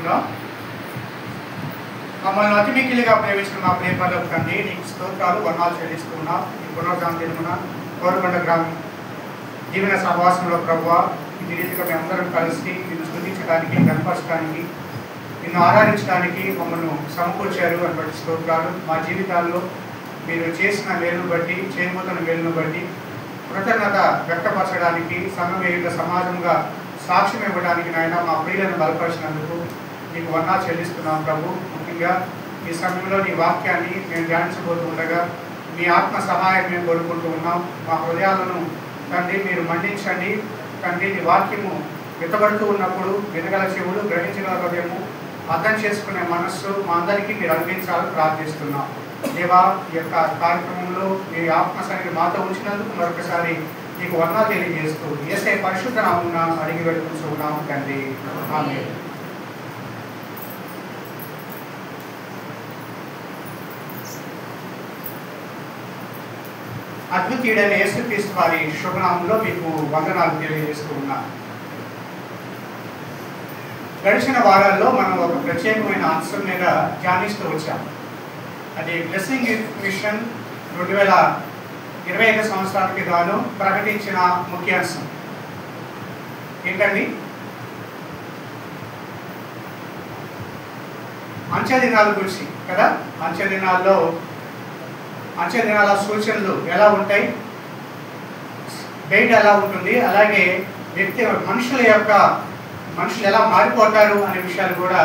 ప్రార్థించుకుందాం. మమ్మల్ని అతి మిక్కిలిగా ప్రేమించిన మా ప్రేమలకు తండ్రి, నీకు స్తోత్రాలు వందనాలు చెల్లిస్తున్నాం. ఈ పునరుద్ధాన దినమున కోరుకొండ గ్రామం జీవన సహవాసంలో ప్రభువా, ఈ రీతిగా మేమందరం కలిసి నిన్ను స్తుతించడానికి, కనపరచడానికి, నిన్ను ఆరాధించడానికి మమ్మల్ని సమకూర్చారు అటువంటి స్తోత్రాలు. మా జీవితాల్లో మీరు చేసిన మేలును బట్టి, చేయబోతున్న మేలును బట్టి కృతజ్ఞత వ్యక్తపరచడానికి, సంఘం యొక్క సమాజంగా సాక్ష్యం ఇవ్వడానికి నాయన మా ప్రియులను బలపరిచినందుకు నీకు వందనాలు చెల్లిస్తున్నాం ప్రభు. ముఖ్యంగా ఈ సమయంలో నీ వాక్యాన్ని మేము ధ్యానించబోతూ ఉండగా మీ ఆత్మ సహాయం మేము కోరుకుంటూ ఉన్నాం. మా హృదయాలను తండ్రి మీరు మండించండి తండ్రి. నీ వాక్యము విత్తబడుతూ ఉన్నప్పుడు వినగల చెవులు, గ్రహించగల హృదయము, అర్థం చేసుకునే మనస్సు మా అందరికీ మీరు అందించాలని ప్రార్థిస్తున్నాం. దేవా, ఈ యొక్క కార్యక్రమంలో మీ ఆత్మ సన్నిధి మాతో ఉంచినందుకు మరొకసారి నీకు వందనాలు తెలియజేస్తూ యేసయ్య పరిశుద్ధ నామమున అడిగి వేడుకుంటున్నాము తండ్రి, ఆమేన్. అద్వితీయుడైన యేసుక్రీస్తు వారి శుభనామంలో మీకు వందనాలు తెలియజేస్తూ ఉన్నాను. గడిచిన వారాల్లో మనం ఒక ప్రత్యేకమైన అంశం మీద ధ్యానిస్తూ వచ్చాము. అది బ్లెస్సింగ్ మిషన్ 2025 సంవత్సరానికి గాను ప్రకటించిన ముఖ్యాంశం ఏంటండి? అంచె దినాల గురించి కదా. అంచె దినాల సూచనలు ఎలా ఉంటాయి, బయట ఎలా ఉంటుంది, అలాగే మనుషులు ఎలా మారిపోతారు అనే విషయాలు కూడా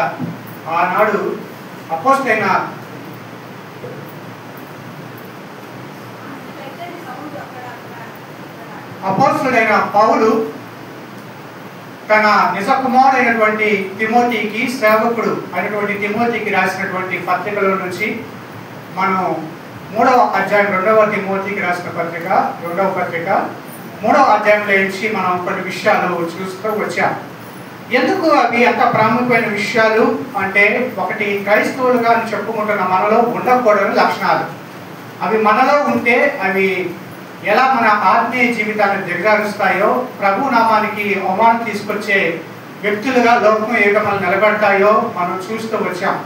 ఆనాడు అపోస్తలుడైన పౌలు తన నిజ కుమారుడైనటువంటి తిమోతికి, సేవకుడు అయినటువంటి తిమోతికి రాసినటువంటి పత్రికలో నుంచి మనం 3వ అధ్యాయం 2వ తిమోతికి రాసిన పత్రిక 2వ పత్రిక 3వ అధ్యాయంలో నుంచి మనం కొన్ని విషయాలు చూస్తూ వచ్చాం. ఎందుకు అవి అంత ప్రాముఖ్యమైన విషయాలు అంటే, ఒకటి, క్రైస్తవులుగా చెప్పుకుంటున్న మనలో ఉండకూడని లక్షణాలు. అవి మనలో ఉంటే అవి ఎలా మన ఆత్మీయ జీవితాన్ని దిగజారుస్తాయో, ప్రభు నామానికి అవమానం తీసుకొచ్చే వ్యక్తులుగా లోకం ఏ విధంగా నిలబడతాయో మనం చూస్తూ వచ్చాం.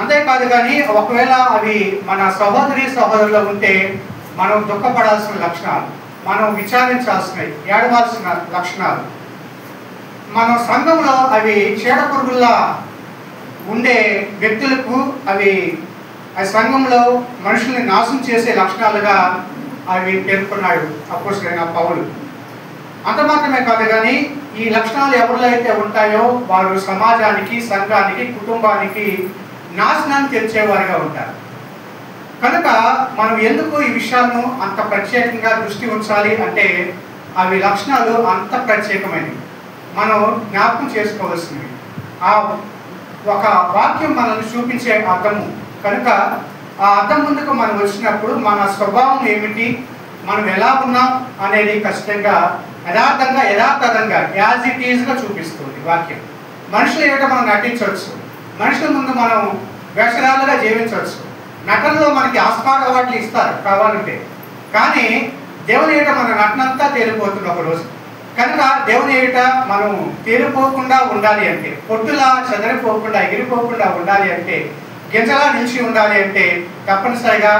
అంతేకాదు కానీ ఒకవేళ అవి మన సహోదరులో ఉంటే మనం దుఃఖపడాల్సిన లక్షణాలు, మనం విచారించాల్సినవి, ఏడవాల్సిన లక్షణాలు. మన సంఘంలో అవి చీడ పురుగుల్లా ఉండే వ్యక్తులకు అవి ఆ సంఘంలో మనుషుల్ని నాశనం చేసే లక్షణాలుగా అవి పేర్కొన్నాడు అపోస్తలుడైన పౌలు. అంత మాత్రమే కాదు కానీ ఈ లక్షణాలు ఎవరిలో అయితే ఉంటాయో వారు సమాజానికి, సంఘానికి, కుటుంబానికి నాశనాన్ని తెచ్చేవారుగా ఉంటారు. కనుక మనం ఎందుకు ఈ విషయాలను అంత ప్రత్యేకంగా దృష్టి ఉంచాలి అంటే, అవి లక్షణాలు అంత ప్రత్యేకమైనవి, మనం జ్ఞాపకం చేసుకోవాల్సినవి. ఆ ఒక వాక్యం మనల్ని చూపించే అర్థము కనుక ఆ అర్థం ముందుకు మనం వచ్చినప్పుడు మన స్వభావం ఏమిటి, మనం ఎలా ఉన్నాం అనేది ఖచ్చితంగా యథాతథంగా యాజ్ ఇట్ ఈజ్గా చూపిస్తుంది వాక్యం. మనుషులు ఏమిటో మనం నటించవచ్చు, మనుషుల ముందు మనం వేషరాలుగా జీవించవచ్చు, నటనలో మనకి ఆస్కార్ అవార్డులు ఇస్తారు కావాలంటే. కానీ దేవుని ఏట మన నటనంతా తేలిపోతుంది ఒకరోజు. కనుక దేవుని ఏట మనం తేలిపోకుండా ఉండాలి అంటే, పొట్టులా చెదరిపోకుండా, ఎగిరిపోకుండా ఉండాలి అంటే, గింజలా నిలిచి ఉండాలి అంటే తప్పనిసరిగా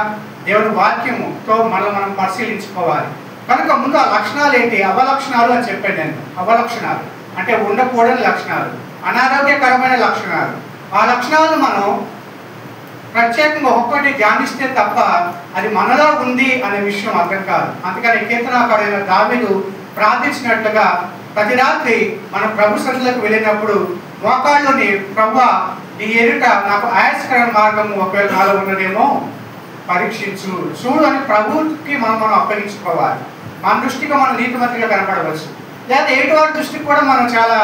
దేవుని వాక్యముతో మనం పరిశీలించుకోవాలి. కనుక ముందు ఆ లక్షణాలు ఏంటి? అవలక్షణాలు అని చెప్పాను నేను. అవలక్షణాలు అంటే ఉండకూడని లక్షణాలు, అనారోగ్యకరమైన లక్షణాలు. ఆ లక్షణాలను మనం ప్రత్యేకంగా ఒక్కటి ధ్యానిస్తే తప్ప అది మనలో ఉంది అనే విషయం అర్థం కాదు. అందుకని కీర్తనాకారుడైన దావీదు ప్రార్థించినట్లుగా ప్రతి రాత్రి మనం ప్రభు సన్నిధిలోకి వెళ్ళినప్పుడు మోకాళ్ళుని, ప్రభువా నీ ఎదుట నాకు ఆయాసకరమైన మార్గము ఒకవేళ నాలో ఉన్నదేమో పరీక్షించు, చూడు అని ప్రభుకి మనం అప్పగించుకోవాలి. మన దృష్టిగా మనం నీతిమంతులుగా కనపడవచ్చు, లేదా ఎదుటివారి దృష్టికి కూడా మనం చాలా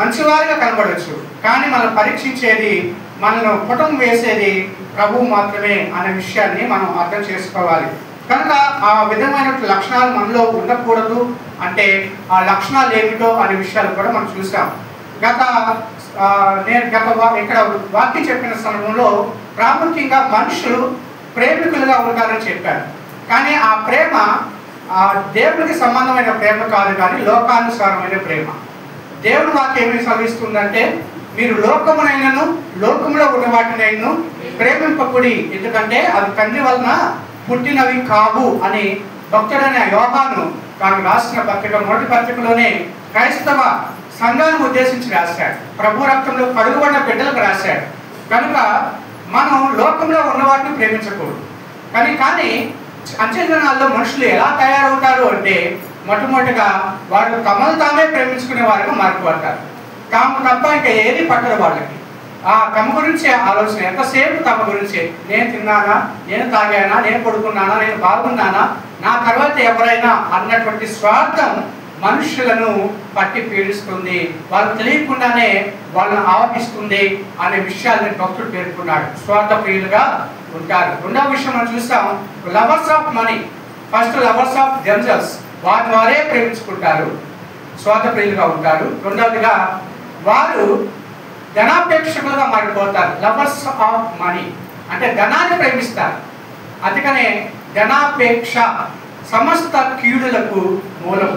మంచివారిగా కనపడవచ్చు. కానీ మనం పరీక్షించేది, మనల్ని పుటం వేసేది ప్రభువు మాత్రమే అనే విషయాన్ని మనం అర్థం చేసుకోవాలి. కనుక ఆ విధమైన లక్షణాలు మనలో ఉండకూడదు అంటే ఆ లక్షణాలు ఏమిటో అనే విషయాలు కూడా మనం చూసాం. నేను ఇక్కడ వాక్యం చెప్పిన సమయంలో ప్రాముఖ్యంగా మనుషులు ప్రేమికులుగా ఉంటారని చెప్పారు. కానీ ఆ ప్రేమ దేవునికి సంబంధమైన ప్రేమ కాదు, కానీ లోకానుసారమైన ప్రేమ. దేవుని వాక్యం ఏమి సెలవిస్తుందంటే, మీరు లోకమునైనను లోకములో ఉన్న వాటినైనను ప్రేమింపకుడి, ఎందుకంటే అవి తండ్రి వలన పుట్టినవి కావు అని భక్తుడైన యోహాను తాను రాసిన పత్రిక మొదటి పత్రికలోనే క్రైస్తవ సంఘాన్ని ఉద్దేశించి రాశాడు. ప్రభు రక్తంలో కడుగుబడిన బిడ్డలకు రాశాడు. కనుక మనం లోకంలో ఉన్న వాటిని ప్రేమించకూడదు. కానీ అంచెదినాల్లో మనుషులు ఎలా తయారవుతారు అంటే మొట్టమొదటిగా వాళ్ళు తమను తామే ప్రేమించుకునే వారిగా మారిపోతారు. తాము తప్ప ఇంకా ఏది పట్టదు వాళ్ళకి. తమ గురించే ఆలోచన, ఎంతసేపు తమ గురించే. నేను తిన్నానా, నేను తాగానా, నేను పడుకున్నానా, నేను బాగున్నానా, నా తర్వాత ఎవరైనా అన్నటువంటి స్వార్థం మనుషులను పట్టి పీడిస్తుంది. వాళ్ళు తెలియకుండానే వాళ్ళని ఆవహిస్తుంది అనే విషయాన్ని భక్తుడు పేర్కొన్నాడు. స్వార్థ ప్రియులుగా ఉంటారు. రెండవ విషయం మనం చూస్తాం, lovers of money. First lovers of themselves, వారి వారే ప్రేమించుకుంటారు, స్వార్థ ప్రియులుగా ఉంటారు. రెండవదిగా వారు ధనాపేక్షకులుగా మారిపోతారు. లవర్స్ ఆఫ్ మనీ అంటే ధనాన్ని ప్రేమిస్తారు. అందుకనే ధనాపేక్ష సమస్త కీడులకు మూలం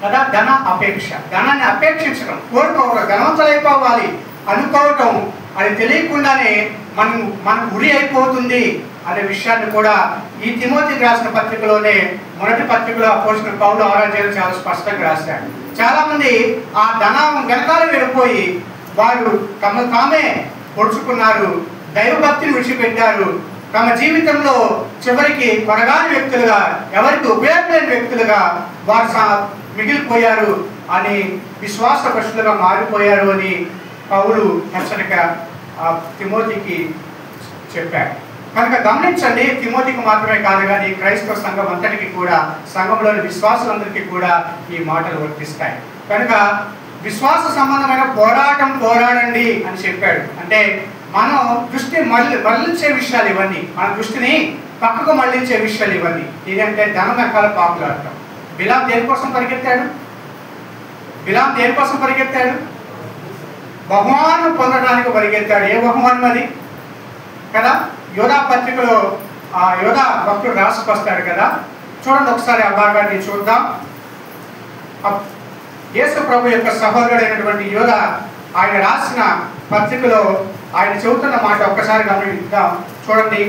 కదా. ధన అపేక్ష, ధనాన్ని అపేక్షించడం, కోరుకోవడం, ధనవంతులైపోవాలి అనుకోవటం, అది తెలియకుండానే మనకు ఉరి అయిపోతుంది అనే విషయాన్ని కూడా ఈ తిమోతికి రాసిన పత్రికలోనే మొదటి పత్రికలో అపోస్తలుడైన పౌలు ఆరాధ్యాలు చాలా స్పష్టంగా రాశాడు. చాలా మంది ఆ ధనం వెనకాల వెళ్ళిపోయి వారు తమ తామే పొడుచుకున్నారు, దైవభక్తిని విడిచిపెట్టారు. తమ జీవితంలో చివరికి కొరగాని వ్యక్తులుగా, ఎవరికి ఉపయోగలేని వ్యక్తులుగా వారు మిగిలిపోయారు అని, విశ్వాసపరుషులుగా మారిపోయారు అని పౌలు హెచ్చరిక తిమోతికి చెప్పాడు. కనుక గమనించండి, తిమోతికి మాత్రమే కాదు కానీ క్రైస్తవ సంఘం అంతటికి కూడా, సంఘంలోని విశ్వాసులందరికీ కూడా ఈ మాటలు వర్తిస్తాయి. కనుక విశ్వాస సంబంధమైన పోరాడండి అని చెప్పాడు. అంటే మనం దృష్టి మళ్ళించే విషయాలు ఇవన్నీ, మన దృష్టిని పక్కకు మళ్ళించే విషయాలు ఇవన్నీ. ఇదంటే ధనం వెనకాల పాపులాడటం. బిలాం దేనికోసం పరిగెత్తాడు? బహుమానం పొందడానికి పరిగెత్తాడు. ఏ బహుమానం అది కదా? యోధా పత్రికలో యోధా భక్తుడు రాసుకొస్తాడు కదా. చూడండి ఒకసారి ఆ భాగాన్ని చూద్దాం. యేసు ప్రభు యొక్క సహోదరుడైనటువంటి యోధా ఆయన రాసిన పత్రికలో ఆయన చెబుతున్న మాట ఒక్కసారి గమనిద్దాం. చూడండి,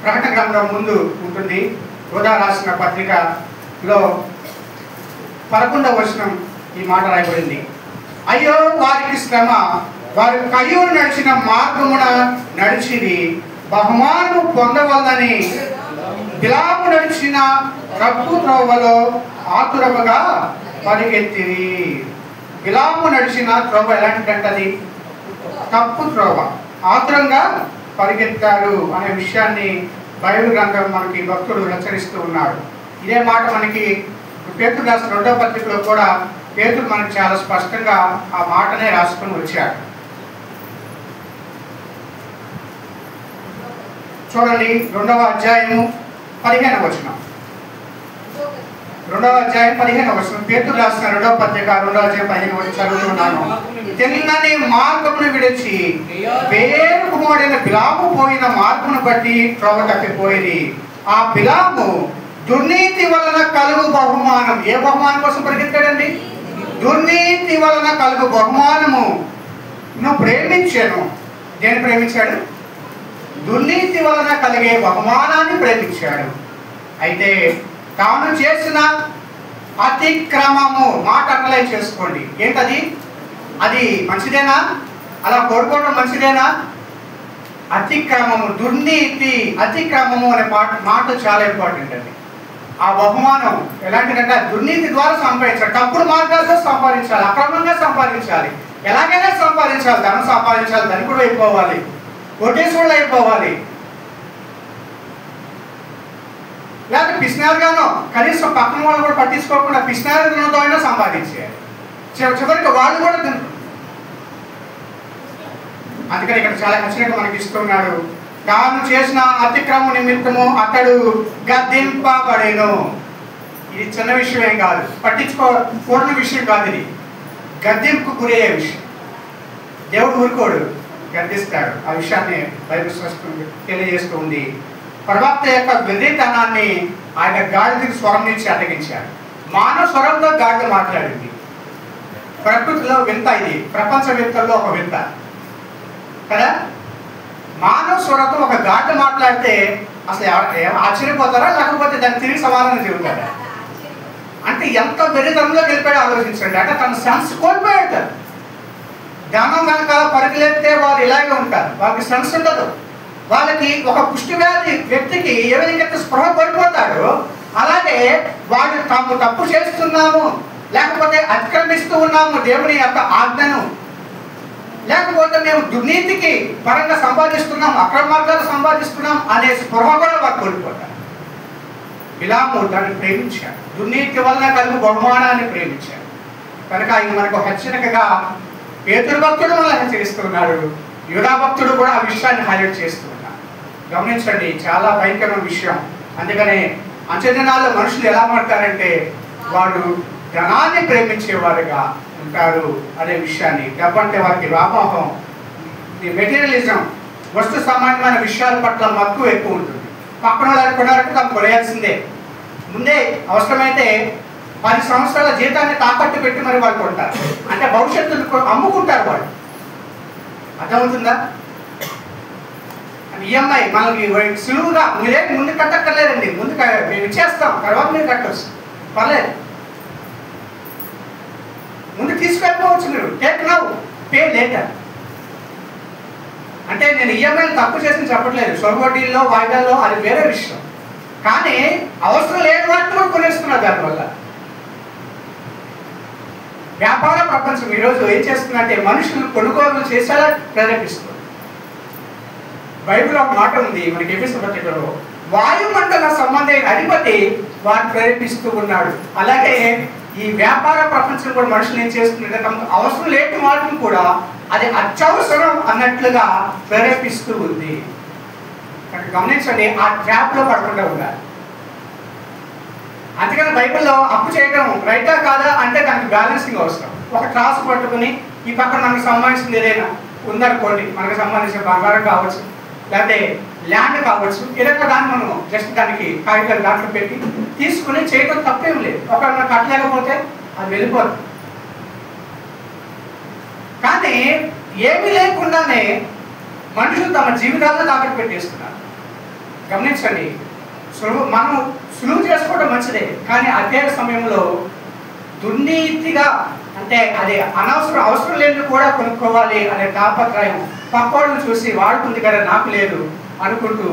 ప్రకటన గ్రంథం ముందు ఉంటుంది. యోధా రాసిన పత్రికలో 11వ వచనం ఈ మాట రాయబడింది. అయ్యో వారికి శ్రమ, వారు కయ్యూరు నడిచిన మార్గమున నడిచిది బహుమానము పొందవలనని బిలాము నడిచిన తప్పు త్రోవలో ఆతురముగా పరిగెత్తిరి. బిలాము నడిచిన త్రోవ ఎలాంటిదంటది? తప్పు త్రోవ, ఆతురంగా పరిగెత్తారు అనే విషయాన్ని బైబిల్ గ్రంథం మనకి భక్తుడు హెచ్చరిస్తూ ఉన్నాడు. ఇదే మాట మనకి పేతురు రాసిన 2వ పత్రికలో కూడా పేతురు మనకి చాలా స్పష్టంగా ఆ మాటనే రాసుకొని వచ్చాడు. చూడండి, 2వ అధ్యాయము 15వ వచనం. 2వ అధ్యాయం 15వ వచనం పేతురు రాసిన 2వ పత్రిక 2వ అధ్యాయం 15వ వచనం చదువుతున్నాను. తిన్నని మార్గమును విడిచి వేరు కుమారుడైన బిలాము పోయిన మార్గమును బట్టి త్రోవ తప్పిపోయింది. ఆ బిలాము దుర్నీతి వలన కలుగు బహుమానం. ఏ బహుమానం కోసం పరిగెత్తాడండి? దుర్నీతి వలన కలుగు బహుమానము నువ్వు ప్రేమించాను. దేని ప్రేమించాడు? దుర్నీతి వలన కలిగే బహుమానాన్ని ప్రేమించాడు. అయితే తాను చేసిన అతిక్రమము, మాట అనలైజ్ చేసుకోండి. ఏంటది? అది మంచిదేనా? అలా కోరుకోవడం మంచిదేనా? అతిక్రమము, దుర్నీతి, అతిక్రమము అనే మాట చాలా ఇంపార్టెంట్ అండి. ఆ బహుమానం ఎలాంటిదంటే దుర్నీతి ద్వారా సంపాదించాలి, తప్పుడు మార్గాలతో సంపాదించాలి, అక్రమంగా సంపాదించాలి, ఎలాగైనా సంపాదించాలి, ధనం సంపాదించాలి, ధనికుడు అయిపోవాలి, కోటేశ్వరుడు అయిపోవాలి, లేకపోతే పిసినారుగానో కనీసం పక్కన వాళ్ళు కూడా పట్టించుకోకుండా పిసినారుగానో అయినా సంపాదించేయాలి. చివరికి వాళ్ళు కూడా తింటారు. అందుకని ఇక్కడ చాలా హెచ్చరిక మనకి ఇస్తున్నాడు. తాను చేసిన అతిక్రమ నిమిత్తము అతడు గద్దింపబడెను. ఇది చిన్న విషయం ఏం కాదు, పట్టించుకోకూడని విషయం కాదు. ఇది గద్దింపుకు గురయ్యే విషయం. దేవుడు ఊరుకోడు, గద్దిస్తాడు. ఆ విషయాన్ని బైబిల్ తెలియజేస్తూ ఉంది. ప్రవక్త యొక్క బెదిరితనాన్ని ఆయన గాడిదకి స్వరం నుంచి అడ్డగించాడు. మానవ స్వరంతో గాడిద మాట్లాడింది. ప్రకృతిలో వింత, ఇది ప్రపంచ వింతల్లో ఒక వింత కదా. మానవ స్వరతో ఒక ఘాటు మాట్లాడితే అసలు ఆశ్చర్యపోతారా, లేకపోతే దాన్ని తిరిగి సమాధానం చెబుతారా? అంటే ఎంత వెరితనంలో గెలిపాడో ఆలోచించండి. అంటే తన సెన్స్ కోల్పోయాడు. ధ్యానం కనుక పరుగులెత్తే వారు ఇలాగే ఉంటారు, వాళ్ళకి సెన్స్ ఉండదు. వాళ్ళకి ఒక పుష్టి వ్యాధి వ్యక్తికి ఏ విధంగా స్పృహ కోల్పోతాడు, అలాగే వాడు తాము తప్పు చేస్తున్నాము, లేకపోతే అతిక్రమిస్తూ ఉన్నాము దేవుని యొక్క ఆజ్ఞను, లేకపోతే మేము దుర్నీతికి పరంగా సంపాదిస్తున్నాం, అక్రమ మార్గాలు సంపాదిస్తున్నాం అనే స్పృహ కూడా వారు కోల్పోతారు. బిలాము దాన్ని ప్రేమించాడు, దుర్నీతి వలన కలుగు బహుమానాన్ని ప్రేమించాడు. కనుక ఆయన మనకు హెచ్చరికగా పేతురు భక్తుడు మనల్ని హెచ్చరిస్తున్నాడు, యూదా భక్తుడు కూడా ఆ విషయాన్ని హైలైట్ చేస్తున్నాడు. గమనించండి, చాలా భయంకరమైన విషయం. అందుకనే అంచెదినాల్లో మనుషులు ఎలా మాట్లాడారంటే వాడు ధనాన్ని ప్రేమించేవారుగా ఉంటారు అనే విషయాన్ని. డబ్బంటే వారికి వ్యామోహం, మెటీరియలిజం, వస్తు సామాన్యమైన విషయాల పట్ల మక్కువ ఎక్కువ ఉంటుంది. పక్కన వాళ్ళు కొనాలంటే తను కొనేయాల్సిందే. ముందే అవసరమైతే 10 సంవత్సరాల జీతాన్ని తాకట్టు పెట్టి మరి వాళ్ళు కొంటారు. అంటే భవిష్యత్తును అమ్ముకుంటారు వాళ్ళు. అర్థమవుతుందా? ఈఎంఐ మనకి సులువుగా మీరే ముందు కట్టక్కర్లేదండి, ముందు మేము ఇచ్చేస్తాం, తర్వాత మీరు కట్టవచ్చు, పర్లేదు, ముందు తీసుకెళ్ళిపోవచ్చు, మీరు టేక్ నౌ పే లేటర్. అంటే నేను ఈఎంఐలు తప్పు చేసి చెప్పట్లేదు, సొరవడ్డీల్లో వాయిదాల్లో అది వేరే విషయం. కానీ అవసరం లేని వాటిని కూడా కొనేస్తున్నారు. దానివల్ల వ్యాపార ప్రపంచం ఈరోజు ఏం చేస్తుందంటే మనుషులు కొనుగోలు చేసేలా ప్రేరేపిస్తుంది. బైబిల్ ఒక మాట ఉంది మనకి ఎఫెసీ పత్రికలో, వాయుమండల సంబంధమైన అధిపతి వారిని ప్రేరేపిస్తూ ఉన్నాడు. అలాగే ఈ వ్యాపార ప్రపంచం కూడా మనుషులు ఏం చేస్తుందంటే తమకు అవసరం లేని వాటిని కూడా అది అత్యవసరం అన్నట్లుగా ప్రేరేపిస్తూ ఉంది. గమనించండి, ఆ ట్రాప్లో పడకుండా ఉండాలి. అందుకని బైబిల్లో అప్పు చేయడం రైటా కాదా అంటే దానికి బ్యాలెన్సింగ్ అవసరం. ఒక ట్రాస్ పట్టుకుని ఈ పక్కన మనకు సంబంధించింది ఏదైనా ఉందనుకోండి, మనకు సంబంధించిన బంగారం కావచ్చు, లేకపోతే ల్యాండ్ కావచ్చు, ఏదైనా దాన్ని మనం జస్ట్ దానికి కాగితాలు దాంట్లో పెట్టి తీసుకుని చేయడం తప్పేం లేదు. ఒకవేళ మనం కట్టలేకపోతే అది వెళ్ళిపోతుంది. కానీ ఏమీ లేకుండానే మనుషులు తమ జీవితాలను తాకట్టు పెట్టేస్తున్నారు. గమనించండి, మనం సులువు చేసుకోవడం మంచిదే, కానీ అదే సమయంలో దుర్నీతిగా, అంటే అది అవసరం లేని కూడా కొనుక్కోవాలి అనే తాపత్రయం, పక్కోళ్ళని చూసి వాడుతుంది కదా నాకు లేదు అనుకుంటూ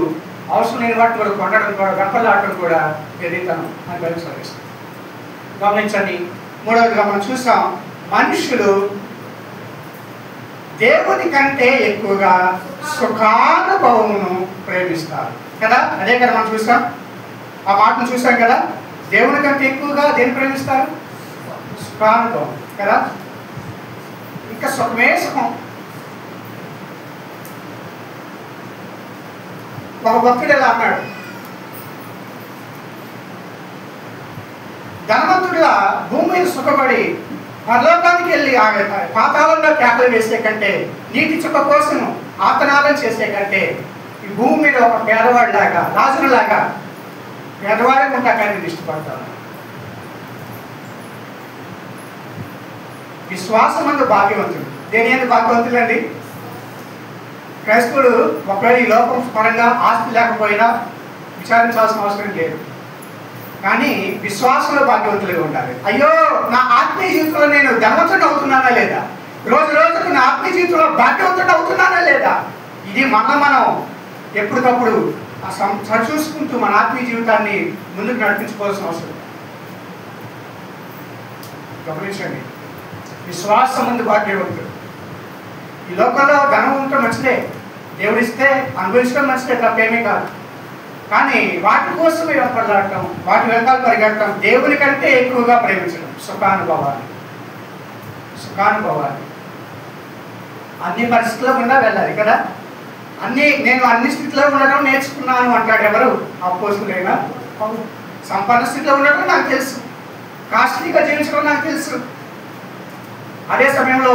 అవసరం లేని వాటిని కూడా కొనడం కూడా, వెంపలాడటం కూడా వెర్రితనం అని బయలుదేరిస్తుంది. గమనించండి, మూడవదిగా మనం చూసాం, మనుషులు దేవుని కంటే ఎక్కువగా సుఖానుభవమును ప్రేమిస్తారు కదా. అదే కదా మనం చూసాం, ఆ మాటను చూసాం కదా. దేవుని కంటే ఎక్కువగా దేన్ని ప్రేమిస్తారు? సుఖానుభవం కదా. ఇంకా సుఖమే సుఖం. ఒక భక్తుడు ఎలా అన్నాడు, ధనవంతుడిగా భూమి మీద సుఖపడి పరలోకానికి వెళ్ళి పాతాళంలో కేకలు వేసే కంటే, నీటి చుక్క కోసం ఆతనాదం చేసే కంటే, ఈ భూమి మీద ఒక పేదవాడిలాగా, రాజులాగా పేదవాడికి ఉంటా కానీ ఇష్టపడతాను. విశ్వాసమందు భాగ్యవంతుడు. దేని ఎందుకు భాగ్యవంతులు అండి? క్రైస్తవుడు ఒకవేళ ఈ లోకం పరంగా ఆస్తి లేకపోయినా విచారించాల్సిన అవసరం లేదు, కానీ విశ్వాసంలో భాగ్యవంతులుగా ఉండాలి. అయ్యో, నా ఆత్మీయ జీవితంలో నేను ధనవంతుడు అవుతున్నానా లేదా, రోజు రోజుకు నా ఆత్మీయ జీవితంలో భాగ్యవంతుడు అవుతున్నానా లేదా, ఇది మనం ఎప్పటికప్పుడు సరిచూసుకుంటూ మన ఆత్మీయ జీవితాన్ని ముందుకు నడిపించుకోవాల్సిన అవసరం. గమనించండి, విశ్వాసం ముందు భాగ్యవంతుడు. ఈ లోకంలో ధనం ఉండటం మంచిదే, దేవుడిస్తే అనుభవించడం మంచిదే, తప్పేమీ కాదు. కానీ వాటి కోసమే వెంపడలాడటం, వాటి వెనకాల పరిగెట్టడం, దేవుని కంటే ఎక్కువగా ప్రేమించడం, సుఖానుభవాన్ని. అన్ని పరిస్థితుల్లో గుండా వెళ్ళాలి కదా. నేను అన్ని స్థితిలో ఉండడం నేర్చుకున్నాను అంటాడు ఎవరు? అపోస్తులైన పౌలు. సంపన్న స్థితిలో ఉండడం నాకు తెలుసు, కాస్ట్లీగా జీవించడం నాకు తెలుసు, అదే సమయంలో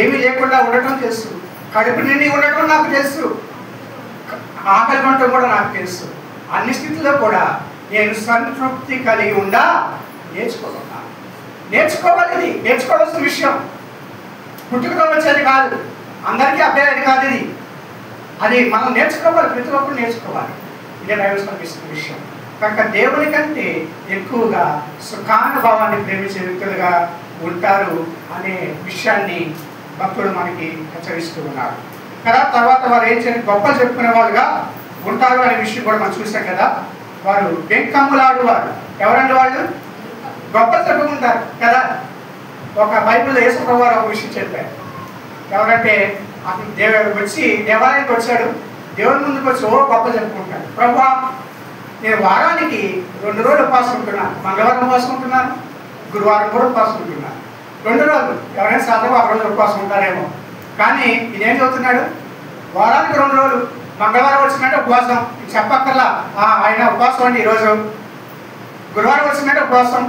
ఏమీ లేకుండా ఉండటం తెలుసు, కడుపు నిండి ఉండటం నాకు తెలుసు, ఆకలి ఉండటం కూడా నాకు తెలుసు. అన్ని స్థితిలో కూడా నేను సంతృప్తి కలిగి ఉండా నేర్చుకోగలను. నేర్చుకోవాలి. ఇది నేర్చుకోవాల్సిన విషయం, పుట్టుకతో వచ్చేది కాదు, అందరికీ అభ్యాది కాదు ఇది. అది మనం నేర్చుకోవాలి, ప్రతి ఒక్కరు నేర్చుకోవాలి. ఇదే బైబిల్ కనిపిస్తున్న విషయం. కనుక దేవుని కంటే ఎక్కువగా సుఖానుభవాన్ని ప్రేమించే వ్యక్తులుగా ఉంటారు అనే విషయాన్ని భక్తుడు మనకి హెచ్చరిస్తూ ఉన్నారు కదా. తర్వాత వారు ఏం చేయాలి, గొప్పలు చెప్పుకునే వాళ్ళుగా ఉంటారు అనే విషయం కూడా మనం చూసాం కదా. వారు బెంకమ్ములాడు వారు. ఎవరండి వాళ్ళు? గొప్పలు చెప్పుకుంటారు కదా. ఒక బైబిల్లో యేసుప్రభువు వారు ఒక విషయం చెప్పారు. ఎవరంటే అతను వచ్చి దేవాలయానికి వచ్చాడు, దేవుని ముందుకు వచ్చి గొప్పలు చెప్పుకుంటాడు. ప్రభువా, నేను వారానికి 2 రోజులు ఉపవాసం ఉంటున్నాను, మంగళవారం ఉపవాసం ఉంటున్నాను, గురువారం కూడా ఉపవాసం ఉంటున్నాను. 2 రోజులు. ఎవరైనా సాధారణ 1 రోజు ఉపవాసం ఉంటారేమో, కానీ ఇదేం చదువుతున్నాడు, వారానికి 2 రోజులు, మంగళవారం వచ్చినట్టు ఉపవాసం. చెప్పక్కర్లా, ఆయన ఉపవాసం అండి ఈరోజు. గురువారం వచ్చినట్టు ఉపవాసం,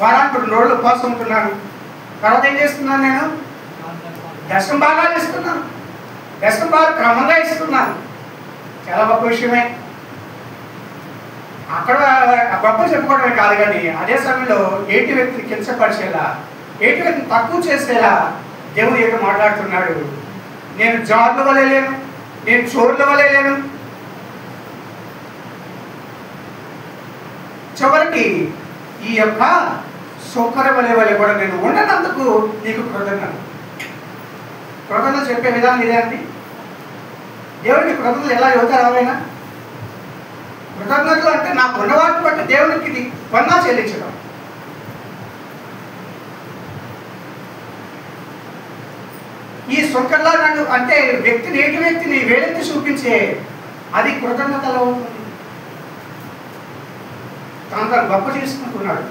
వారానికి 2 రోజులు ఉపవాసం ఉంటున్నాను. తర్వాత ఏం చేస్తున్నాను, నేను దశమ భాగాలు ఇస్తున్నాను, దశమ భాగాలు క్రమంగా ఇస్తున్నాను. చాలా గొప్ప విషయమే. అక్కడ గొప్ప చెప్పుకోవడమే కాదు, కానీ అదే సమయంలో ఏటి వ్యక్తిని కించపరిచేలా, ఏటి వ్యక్తిని తక్కువ చేసేలా దేవుడు ఏదో మాట్లాడుతున్నాడు. నేను జార్ల వలె లేను, నేను చోర్ల వలె లేను. చివరికి ఈ యొక్క సౌకర్య వలె కూడా నేను ఉండనందుకు నీకు కృతజ్ఞత. కృతజ్ఞత చెప్పే విధానం ఇదే అండి. దేవుడికి కృతజ్ఞతలు ఎలా చెబుతారు ఎవరైనా? కృతజ్ఞతలు అంటే నాకు ఉన్నవాటిని బట్టి దేవునికి ఇది పన్నా చెల్లించడం. ఈ సుఖంలా నన్ను అంటే వ్యక్తిని ఏటి వ్యక్తిని వేలెత్తి చూపించే అది కృతజ్ఞతలో ఉంటుంది. తను గొప్ప చేసుకుంటున్నాడు.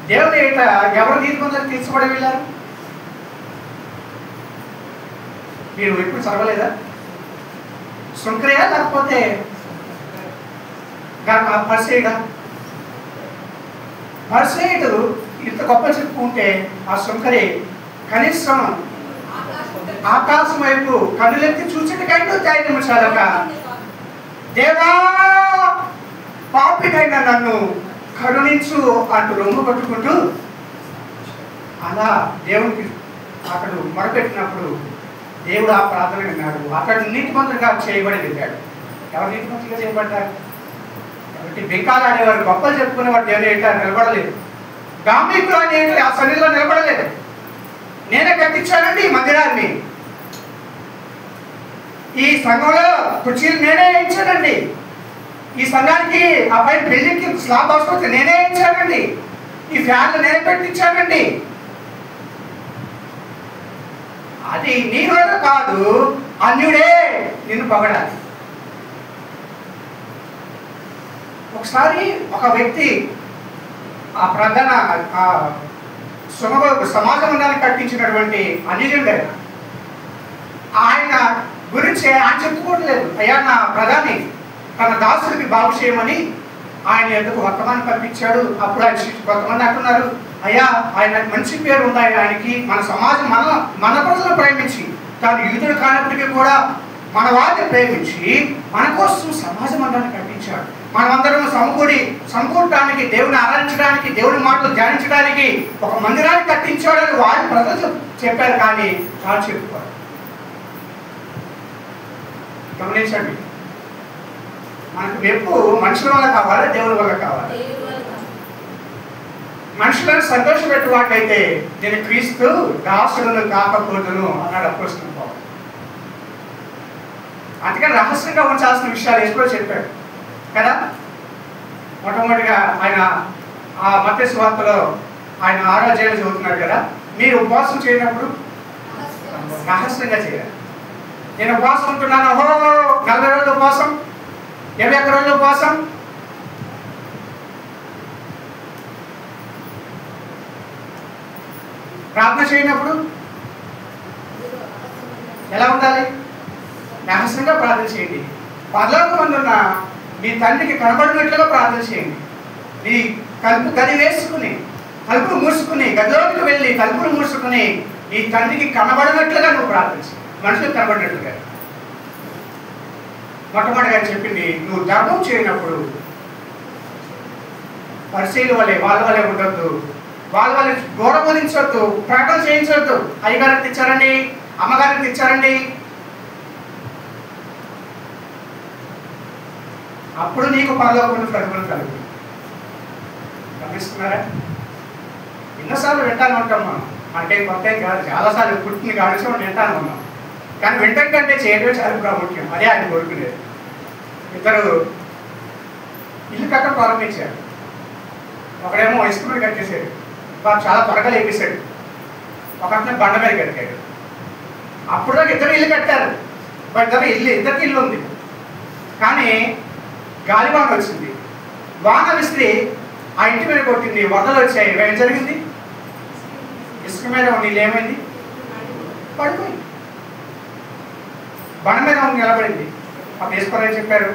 దేవుని ఏట ఎవరు నీతిమంతులకు తీర్చబడి వెళ్ళారు? మీరు ఎప్పుడు చదవలేదా? శుంకరయా లేకపోతే పరిసేయుడా? పరిసేయుడు ఇంత గొప్ప చెప్పుకుంటే ఆ శుంకరే కనీసం ఆకాశం వైపు కన్నులెత్తి చూసేటికైనా ధైర్యం చాలక, దేవా పాపినైనా నన్ను కరుణించు అంటూ రొమ్ము పట్టుకుంటూ అలా దేవునికి అతడు మొరపెట్టినప్పుడు దేవుడు ఆ ప్రార్థన విన్నాడు. అతడు నీతిమంతుడిగా చేయబడి వెళ్ళాడు. ఎవరు నీతిమంతుడిగా చేయబడ్డారు? కాబట్టి బెంకాలు అనేవారు, గొప్పలు చెప్పుకునేవాడు దేవుని ఏంటో నిలబడలేదు. గాంభీకులు అనేవి ఆ సన్నిధిలో నిలబడలేదు. నేనే కట్టించానండి ఈ మందిరాన్ని, ఈ సంఘంలో కుర్చీలు నేనే ఇచ్చానండి, ఈ సంఘానికి ఆ పైన బిల్డింగ్కి స్లాబ్ అవసరం నేనే ఇచ్చానండి, ఈ ఫ్యాన్లు నేనే పెట్టించానండి. అది నీ వల్ల కాదు, అన్యుడే నిన్ను పొగడాలి. ఒకసారి ఒక వ్యక్తి ఆ ప్రధాన సమాజ మందిరాన్ని కట్టించినటువంటి అన్యుడు ఆయన గురించి ఆయన చెప్పుకోవట్లేదు. అయ్యా నా ప్రధాని తన దాసుడికి బాగు చేయమని ఆయన ఎందుకు వర్తమానం పంపించాడు. అప్పుడు ఆయన కొంతమంది అంటున్నారు, అయ్యా ఆయన మంచి పేరు ఉంది ఆయనకి, మన సమాజం మన ప్రజలను ప్రేమించి తాను యూదుడు కానప్పటికీ కూడా మన వారిని ప్రేమించి మన కోసం సమాజ మందిరాన్ని కట్టించాడు. మనమందరం సమకూడటానికి, దేవుని ఆరాధించడానికి, దేవుని మాటలు ధ్యానించడానికి ఒక మందిరాన్ని కట్టించాడని వారి ప్రజలు చెప్పారు, కానీ వాళ్ళు చెప్పుకోరు. గమనించండి, మనకు మెప్పు మనుషుల వల్ల కావాలి, దేవుని వల్ల కావాలి. మనుషులను సంతోషపెట్టు వాటికైతే నేను క్రీస్తు దాసులను కాకపోదును అన్నాడు అపోస్తలుడు పౌలు. అందుకని రహస్యంగా ఉంచాల్సిన విషయాలు ఎప్పుడో చెప్పాడు కదా. మొట్టమొదటిగా ఆయన ఆ మత్తయి సువార్తలో ఆయన 6వ అధ్యాయంలో చదువుతున్నాడు కదా, మీరు ఉపవాసం చేయనప్పుడు రహస్యంగా చేయాలి. నేను ఉపవాసం ఉంటున్నాను, 40 రోజులు ఉపవాసం, 21 రోజులు ఉపవాసం, ప్రార్థన చేయనప్పుడు ఎలా ఉండాలి? రహస్యంగా ప్రార్థన చేయండి. పరలోకమందున్న మీ తండ్రికి కనబడినట్లుగా ప్రార్థన చేయండి. మీ గది వేసుకుని తలుపులు మూసుకుని గదిలోకి వెళ్ళి తలుపులు మూసుకుని ఈ తండ్రికి కనబడినట్లుగా నువ్వు ప్రార్థించు. మనుషులకు కనబడినట్లుగా. మొట్టమొదటిగా చెప్పింది, నువ్వు ధర్మం చేయనప్పుడు పరిశీలి వలె వాళ్ళ వలె ఉండొద్దు, వాళ్ళ వల్ల గౌరవించొద్దు, ప్రకటన చేయించొద్దు. అయ్యగారికి తెచ్చారండి, అమ్మగారికి తెచ్చారండి, అప్పుడు నీకు పరలోకంలో ప్రతిఫలం కలుగు. గమనిస్తున్నారా? ఎన్నోసార్లు వింటాను ఉంటాం మనం, అంటే కొత్త కాదు, చాలాసార్లు పుట్టిన కాడిసి మనం వింటాను ఉన్నాం. కానీ వింటం కంటే చేయడమే చాలా ప్రాముఖ్యం. అదే ఆయన కోరుకునేది. ఇద్దరు ఇల్లు కట్టడం ప్రారంభించారు. ఒకడేమో ఇసుక మీద కట్టేశాడు, వాడు చాలా త్వరగా లేపేశాడు. ఒకరిని బండ మీద కట్టాడు. అప్పుడు దాకా ఇద్దరు ఇల్లు కట్టారు, ఇద్దరికి ఇల్లు ఉంది. కానీ గాలివాన వచ్చింది, వాన విసిరి ఆ ఇంటి మీద కొట్టింది, వరదలు వచ్చాయి. ఏం జరిగింది? ఇసుక మీద ఉన్న ఇల్లు ఏమైంది? పడిపోయింది. బండ మీద నిలబడింది. అప్పుడు ఈశ్వరయ్య చెప్పారు,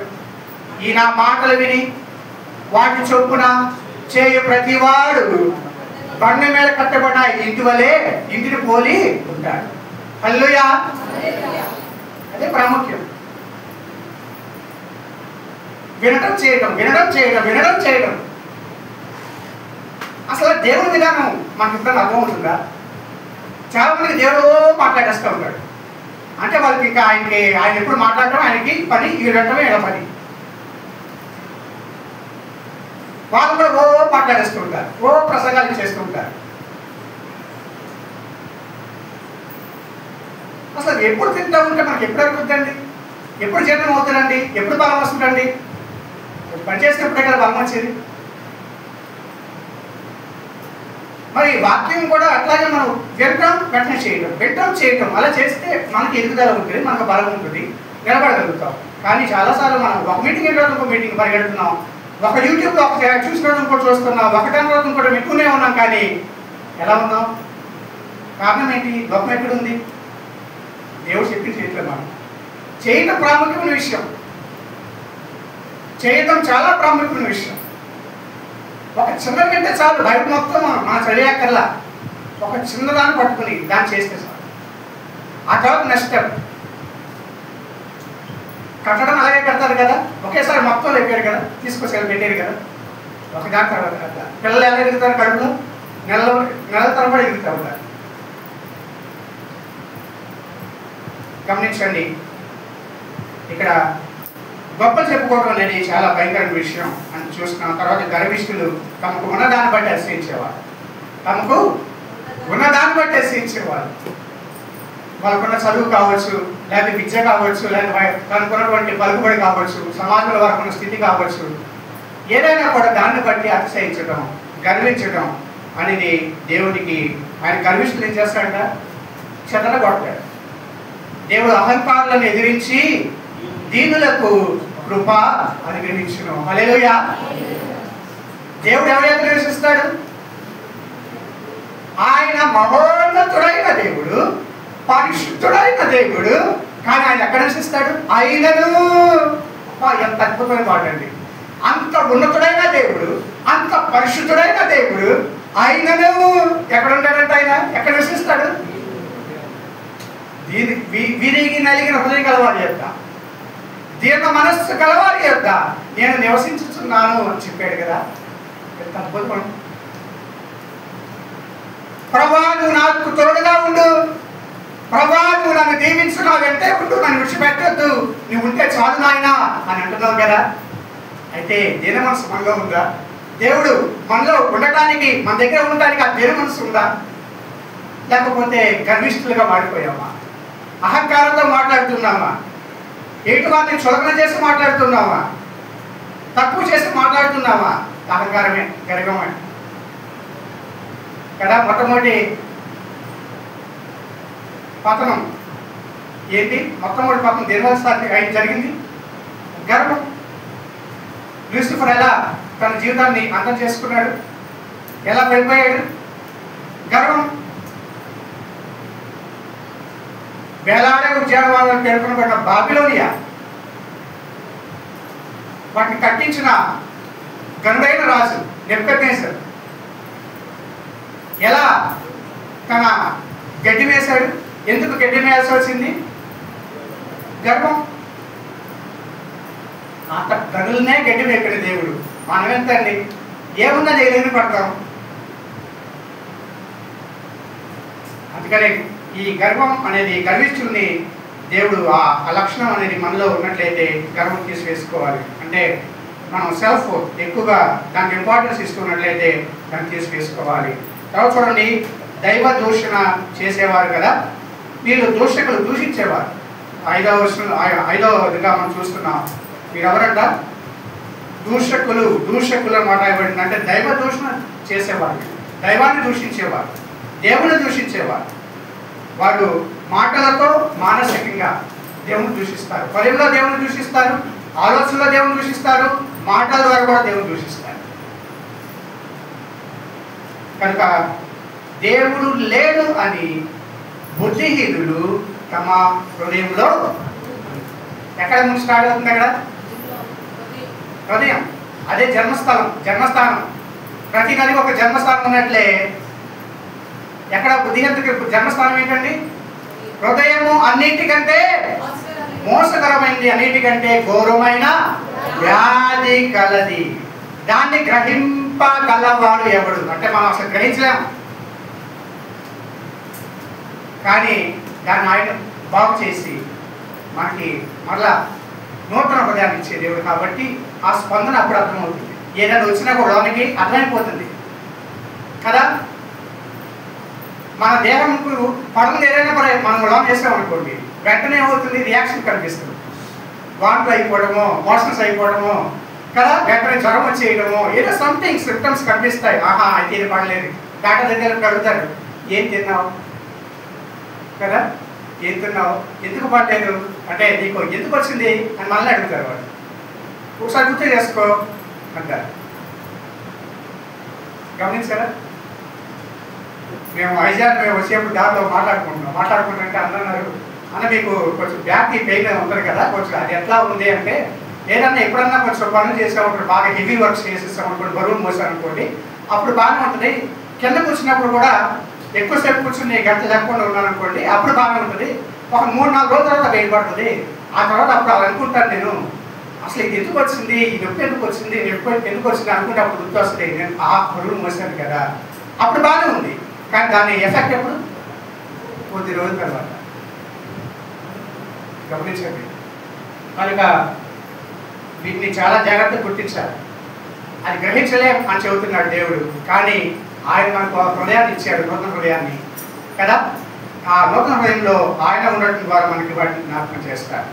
ఈ నా మాటలు విని వాటి చొప్పున చేయు ప్రతివాడు బండ మీద కట్టబడిన ఇంటి వలె ఇంటిని పోలి ఉంటాడు. హల్లెలూయా. అదే ప్రాముఖ్యం. వినడం చేయడం, వినడం చేయడం, వినడం చేయడం. అసలు దేవుడి విధానం మనకి ఇప్పుడు అర్థమవుతుందా? చాలా మందికి దేవుడు మాట్లాడేస్తూ ఉంటాడు. అంటే వాళ్ళకి ఇంకా ఆయన ఎప్పుడు మాట్లాడటం, ఆయనకి పని, వినటమే ఇలా పని. వాళ్ళు కూడా మాట్లాడేస్తూ ఉంటారు, ప్రసంగాలు చేస్తూ ఉంటారు. అసలు ఎప్పుడు తింటూ ఉంటే మనకి ఎప్పుడు అడుగుద్దండి? ఎప్పుడు జీర్ణం అవుతుందండి? ఎప్పుడు బలం వస్తుందండి? పని చేసినప్పుడే కదా బలం వచ్చేది. మరి వాక్యం కూడా అట్లాగే మనం వినటం, వెంటనే చేయటం, వినటం చేయటం, అలా చేస్తే మనకి ఎదుగుదల ఉంటుంది, మనకు బలం ఉంటుంది, నిలబడగలుగుతాం. కానీ చాలాసార్లు మనం ఒక మీటింగ్ అయిన రోజు ఇంకో మీటింగ్ పరిగెడుతున్నాం, ఒక యూట్యూబ్లో ఒక చూసిన రోజు ఇంకోటి చూస్తున్నాం, ఒకటాని రోజు ఇంకోటి ఎక్కువనే ఉన్నాం. కానీ ఎలా ఉన్నాం? కారణం ఏంటి? లోకం ఎక్కడుంది? దేవుడు చెప్పింది చేయట్లేదు. మనం చేయటం ప్రాముఖ్యమైన విషయం, చేయటం చాలా ప్రాముఖ్యమైన విషయం. ఒక చిన్న కంటే చాలు, బయట మొత్తం మనం చదివేకల్లా ఒక చిన్నదాన్ని పట్టుకుని దాన్ని చేస్తే చాలు. ఆ తర్వాత నెక్స్ట్ స్టెప్. కట్టడం అలాగే కడతారు కదా, ఒకేసారి మొత్తం లేపారు కదా, తీసుకొచ్చి పెట్టారు కదా, ఒక దాని తర్వాత కదా. పిల్లలు ఎలా ఎదుగుతారు? కడుపులో నెల తరబడి ఎదుగుతారు కదా. గమనించండి, ఇక్కడ గొప్పలు చెప్పుకోవడం అనేది చాలా భయంకరమైన విషయం అని చూస్తున్నాం. తర్వాత గర్విష్ఠులు తమకు ఉన్నదాన్ని బట్టి అసహించేవారు, తమకు ఉన్నదాన్ని బట్టి అసహించేవారు. వాళ్ళకున్న చదువు కావచ్చు, లేకపోతే విద్య కావచ్చు, లేకపోతే తనకున్నటువంటి పలుకుబడి కావచ్చు, సమాజంలో వారికి స్థితి కావచ్చు, ఏదైనా కూడా దాన్ని బట్టి అతిశయించడం, గర్వించడం అనేది దేవుడికి, ఆయన గర్విష్ఠులు ఏం చేస్తాడంట? చెదరగొట్టాడు. దేవుడు అహంకారులను ఎదిరించి దీనులకు కృప అనుగ్రహించును. హల్లెలూయా. దేవుడు ఎవరైతే ద్వేషిస్తాడు? ఆయన మహోన్నతుడైన దేవుడు, పరిశుద్ధుడైన దేవుడు. కానీ ఆయన ఎక్కడ నివసిస్తాడు? ఆయనను. ఎంత అద్భుతమైన మాట అండి! అంత ఉన్నతుడైన దేవుడు, అంత పరిశుద్ధుడైన దేవుడు, ఆయనను ఎక్కడ ఉంటాడంటే ఆయన ఎక్కడ నివసిస్తాడు? విరిగి నలిగిన హృదయం కలవారి యొక్క, దీర్ఘ మనస్సు కలవారి యొక్క నేను నివసించుతున్నాను అని చెప్పాడు కదా. ఎంత అద్భుతం! ప్రభువా నువ్వు నాకు తోడుగా ఉండు, ప్రభువా నువ్వు నన్ను దీవించు, నా వెంటే ఉండు, నన్ను విడిచిపెట్టొద్దు, నువ్వు ఉంటే చాలు నాయనా అని అంటున్నావు కదా. అయితే దీన మనసు మనలో ఉందా? దేవుడు మనలో ఉండటానికి, మన దగ్గర ఉండటానికి ఆ దీన మనసు ఉందా? లేకపోతే గర్విష్ఠులుగా మారిపోయామా? అహంకారంతో మాట్లాడుతున్నామా? ఎటు వాటిని చులకన చేసి మాట్లాడుతున్నావా? తక్కువ చేసి మాట్లాడుతున్నావా? అహంకారమే, గర్వమే కదా. మొట్టమొదటి పతనం ఏంటి? మొట్టమొదటి పతనం దేనివల్ల ఆయన జరిగింది? గర్వం. లూసిఫర్ ఎలా తన జీవితాన్ని అంతం చేసుకున్నాడు? ఎలా పడిపోయాడు? గర్వం. వేలాడే ఉద్యానవనాలను పేర్కొనబడిన బాబిలోనియా, వాటిని కట్టించిన గనుడైన రాజు నెబుకద్నెజర్ ఎలా తన గడ్డి వేశాడు? ఎందుకు గడ్డి వేయాల్సి వచ్చింది? గర్వం. అంత గనులనే గడ్డి వేయడు దేవుడు. మనం ఎంతండి? ఏమున్నా ఎగిరి పడతాం. అందుకనే ఈ గర్వం అనేది, గర్విష్ఠుల్ని దేవుడు ఆ లక్షణం అనేది మనలో ఉన్నట్లయితే గర్వం తీసివేసుకోవాలి. అంటే మనం సెల్ఫ్ ఎక్కువగా దానికి ఇంపార్టెన్స్ ఇస్తున్నట్లయితే దాన్ని తీసివేసుకోవాలి. తర్వాత చూడండి, దైవ దూషణ చేసేవారు కదా, వీళ్ళు దూషకులు, దూషించేవారు. 5వదిగా మనం చూస్తున్నాం. మీరు ఎవరంట? దూషకులు. దూషకులు అన్నమాట ఇవ్వబడింది. అంటే దైవ దూషణ చేసేవారు, దైవాన్ని దూషించేవారు, దేవుని దూషించేవారు. వాళ్ళు మాటలతో మానసికంగా దేవుని దూషిస్తారు, పనుల్లో దేవుని దూషిస్తారు, ఆలోచనలో దేవుని దూషిస్తారు, మాటల ద్వారా కూడా దేవుని దూషిస్తారు. కనుక దేవుడు లేడు అని బుద్ధిహీనులు తమ హృదయంలో, ఎక్కడ ముందు స్టార్ట్ అవుతుంది? అక్కడ హృదయం. అదే జన్మస్థానం. ప్రతి నదికి ఒక జన్మస్థానం ఉన్నట్లే ఎక్కడ బుద్ధిహీనుడికి జన్మస్థానం ఏంటండి? హృదయము అన్నిటికంటే మోసకరమైనది, అన్నిటికంటే ఘోరమైన వ్యాధి కలది, దాన్ని గ్రహింపగలవాడు ఎవడు? అంటే మనం అసలు గ్రహించలేము, కానీ దాన్ని ఆయన బాగు చేసి మనకి మరలా నూతన హృదయాన్ని ఇచ్చే దేవుడు కాబట్టి ఆ స్పందన అప్పుడు అర్థమవుతుంది. ఏదైనా వచ్చినా కూడా లోనికి అర్థమైపోతుంది కదా. మన దేహంకు పనులు ఏదైనా కూడా మనం లోన్ చేస్తామనుకోండి, వెంటనే ఏమవుతుంది? రియాక్షన్ కనిపిస్తుంది. వాంతులు అయిపోవడమో, మోషన్స్ అయిపోవడమో కదా, వెంటనే జ్వరం వచ్చేయడమో, ఏదో సంథింగ్ సిమ్టమ్స్ కనిపిస్తాయి. ఆహా, అయితే ఇది పడలేదు. డాక్టర్ దగ్గర అడుగుతారు, ఏం తిన్నావు కదా, ఏం తిన్నావు, ఎందుకు పడలేదు అంటే నీకు ఎందుకు వచ్చింది అని మళ్ళీ అడుగుతారు. వాళ్ళు ఒకసారి గుర్తు చేసుకో అంటారు. గమనించారా? మేము వైజాగ్ వచ్చేప్పుడు దారిలో మాట్లాడుకుంటుంటే అన్నారు, అన్న మీకు కొంచెం బ్యాక్ పెయిన్ ఉంటుంది కదా, కొంచెం అది ఎట్లా ఉంది అంటే, ఏదన్నా ఎప్పుడన్నా కొంచెం పనులు చేసామనుకోండి, బాగా హెవీ వర్క్స్ చేసేసామనుకోండి, బరువు మోసామనుకోండి, అప్పుడు బాగానే ఉంటుంది. కిందకు వచ్చినప్పుడు కూడా ఎక్కువసేపు కూర్చుని గంట లేకుండా ఉన్నాను అనుకోండి, అప్పుడు బాగానే ఉంటుంది. ఒక 3-4 రోజుల తర్వాత వేడి పడుతుంది. ఆ తర్వాత అప్పుడు అలా అనుకుంటాను, నేను అసలు ఇది ఎందుకు వచ్చింది, ఈ నొప్పి ఎందుకు వచ్చింది, ఎందుకు వచ్చింది అనుకుంటే అప్పుడు గుర్తు వస్తుంది, నేను ఆ బరువు మోసాను కదా, అప్పుడు బాగానే ఉంది. కానీ దాని ఎఫెక్ట్ ఎప్పుడు? కొద్ది రోజుల తర్వాత. గమనించండి. కనుక వీటిని చాలా జాగ్రత్తగా గుర్తించాలి. అది గ్రహించలేం అని చెబుతున్నాడు దేవుడు, కానీ ఆయన మనకు హృదయాన్ని ఇచ్చాడు, నూతన హృదయాన్ని కదా. ఆ నూతన హృదయంలో ఆయన ఉండటం ద్వారా మనకి వాటిని జ్ఞాపకం చేస్తారు.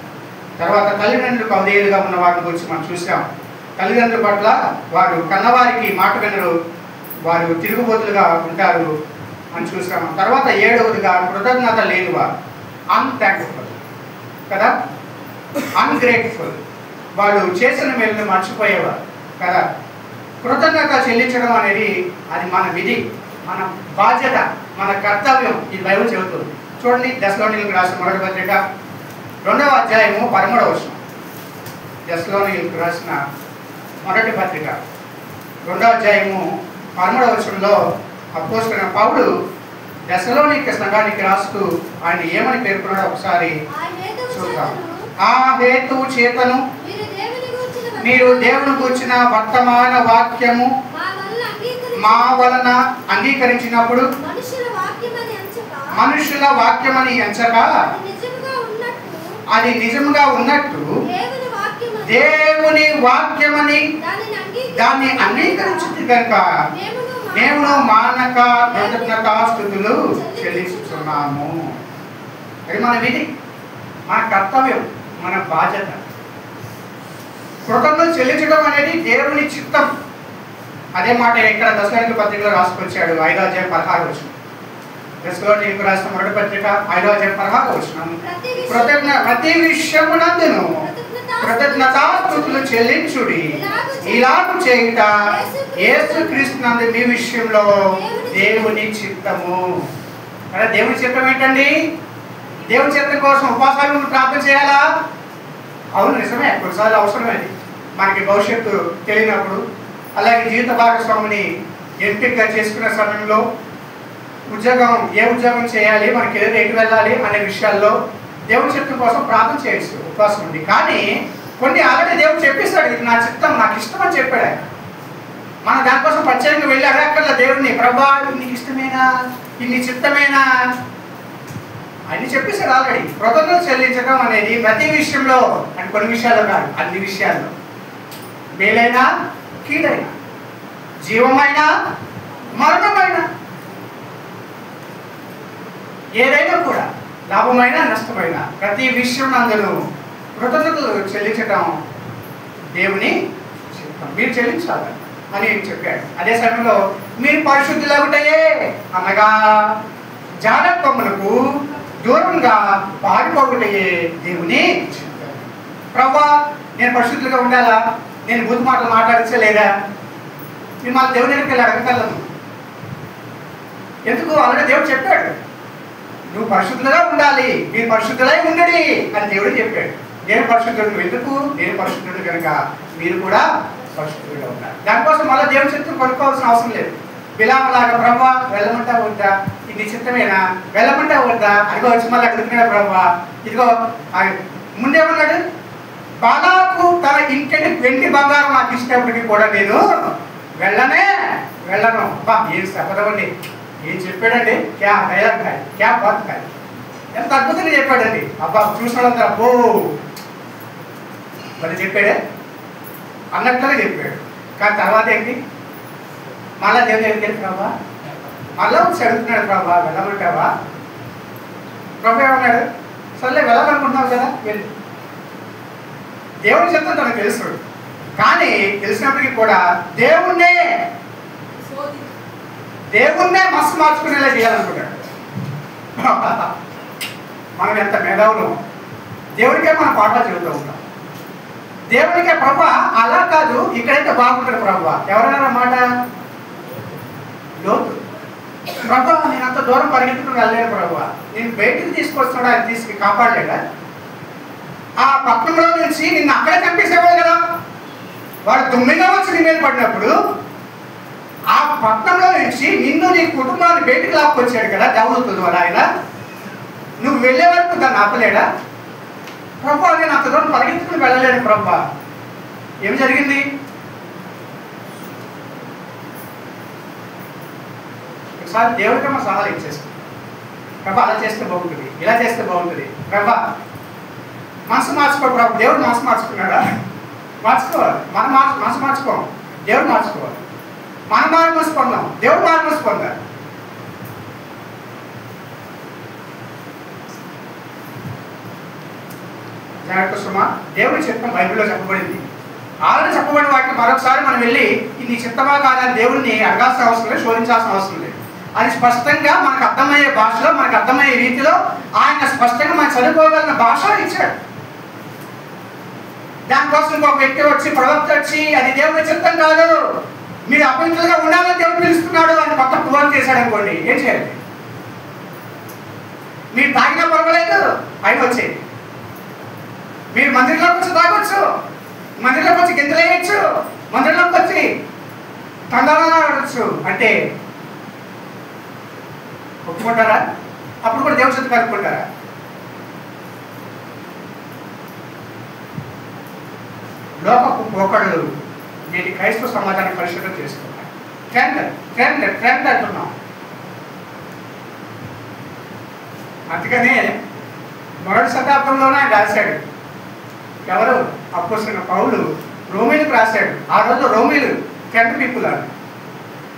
తర్వాత తల్లిదండ్రులకు అవిధేయులుగా ఉన్న వారిని గురించి మనం చూసాం. తల్లిదండ్రుల పట్ల వారు కన్నవారికి మాట వినరు, వారు తిరుగుబోతులుగా ఉంటారు అని చూసాము. తర్వాత 7వదిగా కృతజ్ఞత లేనివారు, అన్థ్యాంక్ఫుల్ కదా, అన్గ్రేట్ఫుల్. వాళ్ళు చేసిన మేలుని మర్చిపోయేవారు కదా. కృతజ్ఞత చెల్లించడం అనేది అది మన విధి, మన బాధ్యత, మన కర్తవ్యం. ఈ బైబిల్ చెబుతుంది. చూడండి, దశలోనిలకు రాసిన మొదటి పత్రిక 2వ అధ్యాయము 13వ వచనం. దశలోనిలకు రాసిన మొదటి పత్రిక 2వ అధ్యాయము 13వ వచనంలో అపోస్తలుడైన పౌలు దశలోనిక సంఘానికి రాస్తూ ఆయన ఏమని పేర్కొన్నాడో ఒకసారి చూద్దాం. ఆ హేతువు చేతను మీరు దేవుని గూర్చిన వర్తమాన వాక్యము మా వలన అంగీకరించినప్పుడు మనుషుల వాక్యమని ఎంచక అది నిజముగా ఉన్నట్టు దేవుని వాక్యమని దాన్ని అంగీకరించింది కనుక మేము మానక కృతజ్ఞతాస్తుతులు చెల్లిస్తున్నాము. అది మన విధి, మన కర్తవ్యం, మన బాధ్యత. కృతజ్ఞతలు చెల్లించడం అనేది దేవుని చిత్తం. అదే మాట ఇక్కడ దశలోనిక పత్రికలో రాసుకొచ్చాడు. 5వ అధ్యాయం 16వ వచనం. దశలోనిక రాసిన మొదటి పత్రిక 5వ అధ్యాయం 16వ వచనం. ప్రతి విషయమునందును కృతజ్ఞతాస్తుతులు చెల్లించుడి, ఇలాగు చేయుట యేసుక్రీస్తునందు మీ విషయంలో దేవుని చిత్తము. అలా దేవుని చిత్తం ఏంటండి? దేవుని చిత్తం కోసం ఉపవాసాలు ప్రార్థన చేయాలా? అవును, నిజమే, కొన్నిసార్లు అవసరమే. మనకి భవిష్యత్తు తెలియనప్పుడు, అలాగే జీవిత భాగస్వామిని ఎంపికగా చేసుకునే సమయంలో, ఏ ఉద్యోగం చేయాలి, మనకి ఏదైనా ఎటు వెళ్ళాలి అనే విషయాల్లో దేవుని చిత్తం కోసం ప్రార్థన చేయొచ్చు, ఉపవాసం ఉంది. కానీ కొన్ని ఆల్రెడీ దేవుడు చెప్పేస్తాడు, ఇది నా చిత్తం, నాకు ఇష్టం అని చెప్పాడు ఆయన. మన దానికోసం ప్రత్యేకంగా వెళ్ళి అడగక్కర్లా దేవుడిని, ప్రభా నీకు ఇష్టమేనా, ఇన్ని చిత్తమేనా అని చెప్పేసాడు ఆల్రెడీ. కృతజ్ఞత చెల్లించడం అనేది ప్రతి విషయంలో, అంటే కొన్ని విషయాల్లో కాదు, అన్ని విషయాల్లో, మేలైనా కీడైనా, జీవమైన మరణమైన, ఏదైనా కూడా, లాభమైన నష్టమైన ప్రతి విషయం అందరూ కృతజ్ఞతలు చెల్లించడం దేవుని చిత్తం. మీరు చెల్లించాలి అని చెప్పాడు. అదే సమయంలో మీరు పరిశుద్ధులగుటయే అనగా జానత్వములకు దూరంగా పారిపోగుటయే దేవుని చిత్తం. ప్రభువా నేను పరిశుద్ధులుగా ఉండాలా, నేను బూతు మాటలు మాట్లాడించలేదా, మీరు మా దేవుని దగ్గరికి వెళ్ళి అడగగలను. ఎందుకు? అలాగే దేవుడు చెప్పాడు, నువ్వు పరిశుద్ధులుగా ఉండాలి, మీరు పరిశుద్ధులై ఉండడి అని దేవుడు చెప్పాడు. నేను పరిశుద్ధుడు, ఎందుకు? నేను పరిశుద్ధుడు కనుక మీరు కూడా పరిశుద్ధులుగా ఉండాలి. దానికోసం మళ్ళీ దేవుడి చిత్తం కొనుక్కోవాల్సిన అవసరం లేదు. బిలాములాగా ప్రభువా వెళ్ళమంటా వద్దా, ఇది చిత్తమేనా, వెళ్ళమంటా వద్దా, అదిగో వచ్చి మళ్ళీ అడుగుతున్నాడు ప్రభువా. ఇదిగో ముందేమన్నాడు, బాలాకు తన ఇంటిని వెండి బంగారం నాకు ఇచ్చినప్పటికీ కూడా నేను వెళ్ళను. బా ఏం చెప్పదండి, ఏం చెప్పాడండి, క్యా డైలాగ్ కాదు, క్యా బాత్ కాదు, ఎంత అద్భుతంగా చెప్పాడండి. అబ్బా చూసినంత అబ్బో మరి చెప్పాడే అన్నట్లుగా చెప్పాడు. కానీ తర్వాత ఏంటి, మళ్ళా దేవుని దగ్గరికి వెళ్ళి ప్రభా మళ్ళా వచ్చి అడుగుతున్నాడు, ప్రభా వెళ్ళమంటావా? ప్రభా ఏమన్నాడు, సర్లే వెళ్ళాలనుకుంటున్నావు కదా వెళ్ళి. దేవుని చెప్తాను తనకు తెలుసు, కానీ తెలిసినప్పటికీ కూడా దేవుణ్ణే మనసు మార్చుకునేలా చేయాలనుకుంటాడు. మనం ఎంత మేధావులు, దేవుడికే మనం పాఠాలు చెబుతూ ఉంటాం. దేవుడికే ప్రభా అలా కాదు, ఇక్కడైతే బాగుంటుంది ప్రభా. ఎవరైనా మాట లోతు, ప్రభా నేను అంత దూరం పరిగెత్తుకుని వెళ్ళలేను ప్రభా, నేను బయటికి తీసుకొస్తున్నాడు, ఆయన తీసుకు కాపాడలేడా? ఆ పట్టణంలో నుంచి నిన్ను అక్కడే చంపేసేవాడు కదా, వాడు దుమ్మిగా వచ్చి నీ మీద పడినప్పుడు ఆ పట్టణంలో నుంచి నిన్ను నీ కుటుంబాన్ని బయటికి లాక్కొచ్చాడు కదా దేవదూతల ద్వారా ఆయన. నువ్వు వెళ్ళే వరకు దాన్ని ఆపలేడా? ప్రభా నేను అంత దూరం పరిగెత్తుకుని వెళ్ళలేను ప్రభా. ఏం జరిగింది? ఒకసారి దేవుడికి మన సలహాలు ఇచ్చేస్తాం, ప్రభా అలా చేస్తే బాగుంటుంది, ఇలా చేస్తే బాగుంటుంది, ప్రభా మనసు మార్చుకో ప్రభు. దేవుడు మనసు మార్చుకున్నాడా? మార్చుకోవాలి. మనం మనసు మార్చుకోం, దేవుడు మార్చుకోవాలి. మనం మారుమనసు పొందాం, దేవుడు మారుమనసు పొందాలి. జాగ్రత్త సుమా, దేవుడి చిత్తం బైబిల్లో చెప్పబడింది. ఆల్రెడీ చెప్పబడిన వాటిని మరొకసారి మనం వెళ్ళి ఇది చిత్తమా కాదని దేవుడిని అడగాల్సిన అవసరం లేదు, శోధించాల్సిన అవసరం లేదు. అది స్పష్టంగా మనకు అర్థమయ్యే భాషలో, మనకు అర్థమయ్యే రీతిలో ఆయన స్పష్టంగా మనం చదువుకోగలిగిన భాషలో ఇచ్చాడు. దానికోసం ఇంకొక వ్యక్తి వచ్చి, ప్రవక్త వచ్చి అది దేవుడి చిత్తం కాదు, మీరు అపవిత్రులుగా ఉండాలని దేవుడు పిలుస్తున్నాడు అని మొత్తం పువ్వులు చేశాడు అనుకోండి, ఏం చేయాలి? మీరు తాగినా పర్వాలేదు, ఆయన వచ్చేది. మీరు మందిరంలోకి వచ్చి తాగొచ్చు, మందిరంలోకి వచ్చి గింతలేయచ్చు, మందిరంలోకి వచ్చి తందాలను ఆడవచ్చు అంటే ఒప్పుకుంటారా? అప్పుడు కూడా దేవుడి చిత్తం కలుపుకుంటారా? లోకపు పోకళ్ళు నేటి క్రైస్తవ సమాజాన్ని పరిశుభ్రం చేసుకుంటారు. ట్రెండ్ అంటున్నాం. అందుకనే మొదటి శతాబ్దంలోనే ఆయన రాశాడు. ఎవరు? అపోస్తలుడైన పౌలు రోమీలకు రాశాడు. ఆ రోజు రోమీలు ట్రెండ్ పీపుల్ అని,